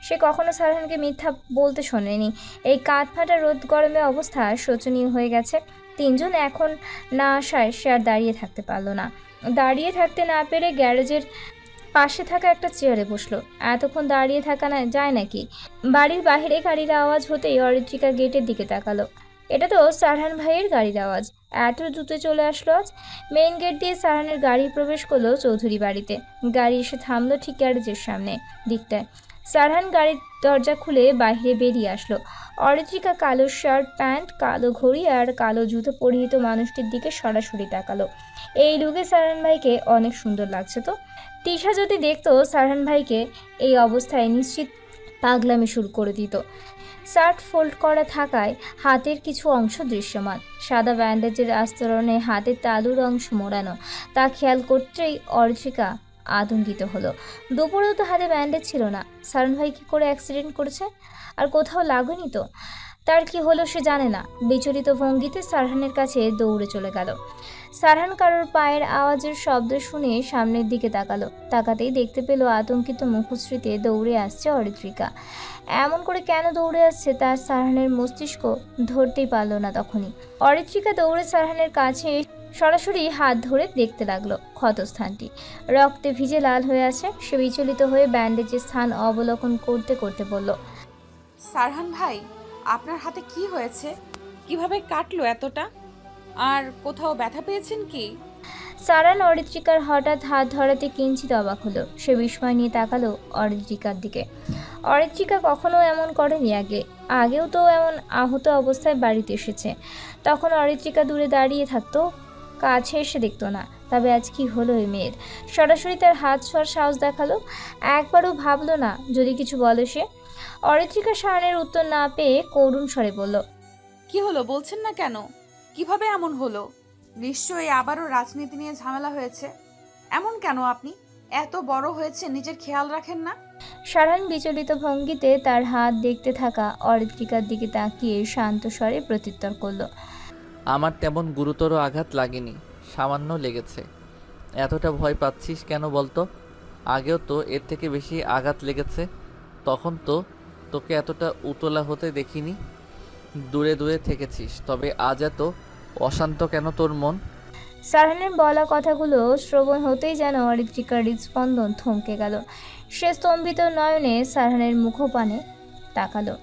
সে কখনো সারহানকে মিথ্যা বলতে শোনেনি। এই কাঠফাটা রোদ গরমে অবস্থা শোচনীয় হয়ে গেছে। তিনজন এখন না আসায় সে আর দাঁড়িয়ে থাকতে পারল না। দাঁড়িয়ে থাকতে না পেরে গ্যারেজের পাশে থাকা একটা চেয়ারে বসলো। এতক্ষণ দাঁড়িয়ে থাকা না যায় নাকি? বাড়ির বাহিরে গাড়ির আওয়াজ হতেই অরিত্রিকা গেটের দিকে তাকালো। এটা তো সারহান ভাইয়ের গাড়ির আওয়াজ। এত দ্রুত চলে আসলো আজ। মেইন গেট দিয়ে সারহানের গাড়ি প্রবেশ করলো চৌধুরী বাড়িতে। গাড়ি এসে থামলো ঠিক গ্যারেজের সামনে দিকটায়। সারহান গাড়ির দরজা খুলে বাইরে বেরিয়ে আসলো। অরিত্রিকা কালো শার্ট প্যান্ট, কালো ঘড়ি আর কালো জুতো পরিহিত মানুষটির দিকে সরাসরি তাকালো। এই লুকে সারহান ভাইকে অনেক সুন্দর লাগছে তো। তিশা যদি দেখতো সারহান ভাইকে এই অবস্থায়, নিশ্চিত পাগলামি শুরু করে দিত। শার্ট ফোল্ড করা থাকায় হাতের কিছু অংশ দৃশ্যমান, সাদা ব্যান্ডেজের আস্তরণে হাতের তালুর অংশ মোড়ানো। তা খেয়াল করতেই অর্চিকা আতঙ্কিত হলো। দুপুরেও তো হাতে ব্যান্ডেজ ছিল না। সারণ ভাই কী করে অ্যাক্সিডেন্ট করেছে? আর কোথাও লাগেনি তো? তার কি হলো সে জানে না। বিচলিত ভঙ্গিতে সারহানের কাছে দৌড়ে চলে গেল। সারহান কারোর পায়ের আওয়াজের শব্দ শুনে সামনের দিকে তাকালো। তাকাতেই দেখতে পেল আতঙ্কিত মুখশ্রীতে দৌড়ে আসছে অরিত্রিকা। এমন করে কেন দৌড়ে আসছে তার সারহানের মস্তিষ্ক ধরতেই পারল না। তখনই অরিত্রিকা দৌড়ে সারহানের কাছে সরাসরি হাত ধরে দেখতে লাগলো ক্ষতস্থানটি রক্তে ভিজে লাল হয়ে আছে। সে বিচলিত হয়ে ব্যান্ডেজের স্থান অবলোকন করতে করতে বলল, সারহান ভাই, আপনার হাতে কি হয়েছে? কিভাবে কাটলো এতটা? আর কোথাও ব্যথা পেয়েছেন কি? সারহান অরিত্রিকার হঠাৎ হাত ধরাতে কিঞ্চিত অবাক হলো। সে বিস্ময় নিয়ে তাকালো অরিত্রিকার দিকে। অরিত্রিকা কখনো এমন করেনি আগেও তো এমন আহত অবস্থায় বাড়িতে এসেছে। তখন অরিত্রিকা দূরে দাঁড়িয়ে থাকতো, কাছে এসে দেখতো না। তবে আজ কি হলো এই মেয়ের? সরাসরি তার হাত ছোঁয়ার সাহস দেখালো। একবারও ভাবলো না যদি কিছু বলে সে। অরিত্রিকা সারহানের উত্তর না পেয়ে করুণ স্বরে বলল, কি হলো বলছেন না কেন? কিভাবে এমন হলো? নিশ্চয়ই আবারও রাজনীতি নিয়ে ঝামেলা হয়েছে। এমন কেন আপনি? এত বড় হয়েছে, নিজের খেয়াল রাখেন না? সারহান বিচলিত ভঙ্গিতে তার হাত দেখতে থাকা অরিত্রিকার দিকে তাকিয়ে শান্ত স্বরে প্রত্যুত্তর করলো, আমার তেমন গুরুতর আঘাত লাগেনি, সামান্য লেগেছে। এতটা ভয় পাচ্ছিস কেন বলতো? আগেও তো এর থেকে বেশি আঘাত লেগেছে। তখন তো তোকে এতটা উতলা হতে দেখিনি, দূরে দূরে থেকেছিস। তবে আজ এত অশান্ত কেন তোর মন? সারহানের বলা কথাগুলো শ্রবণ হতেই যেন অরিত্রিকার হৃদস্পন্দন থমকে গেল। সে স্তম্ভিত নয়নে সারহানের মুখপানে তাকালো।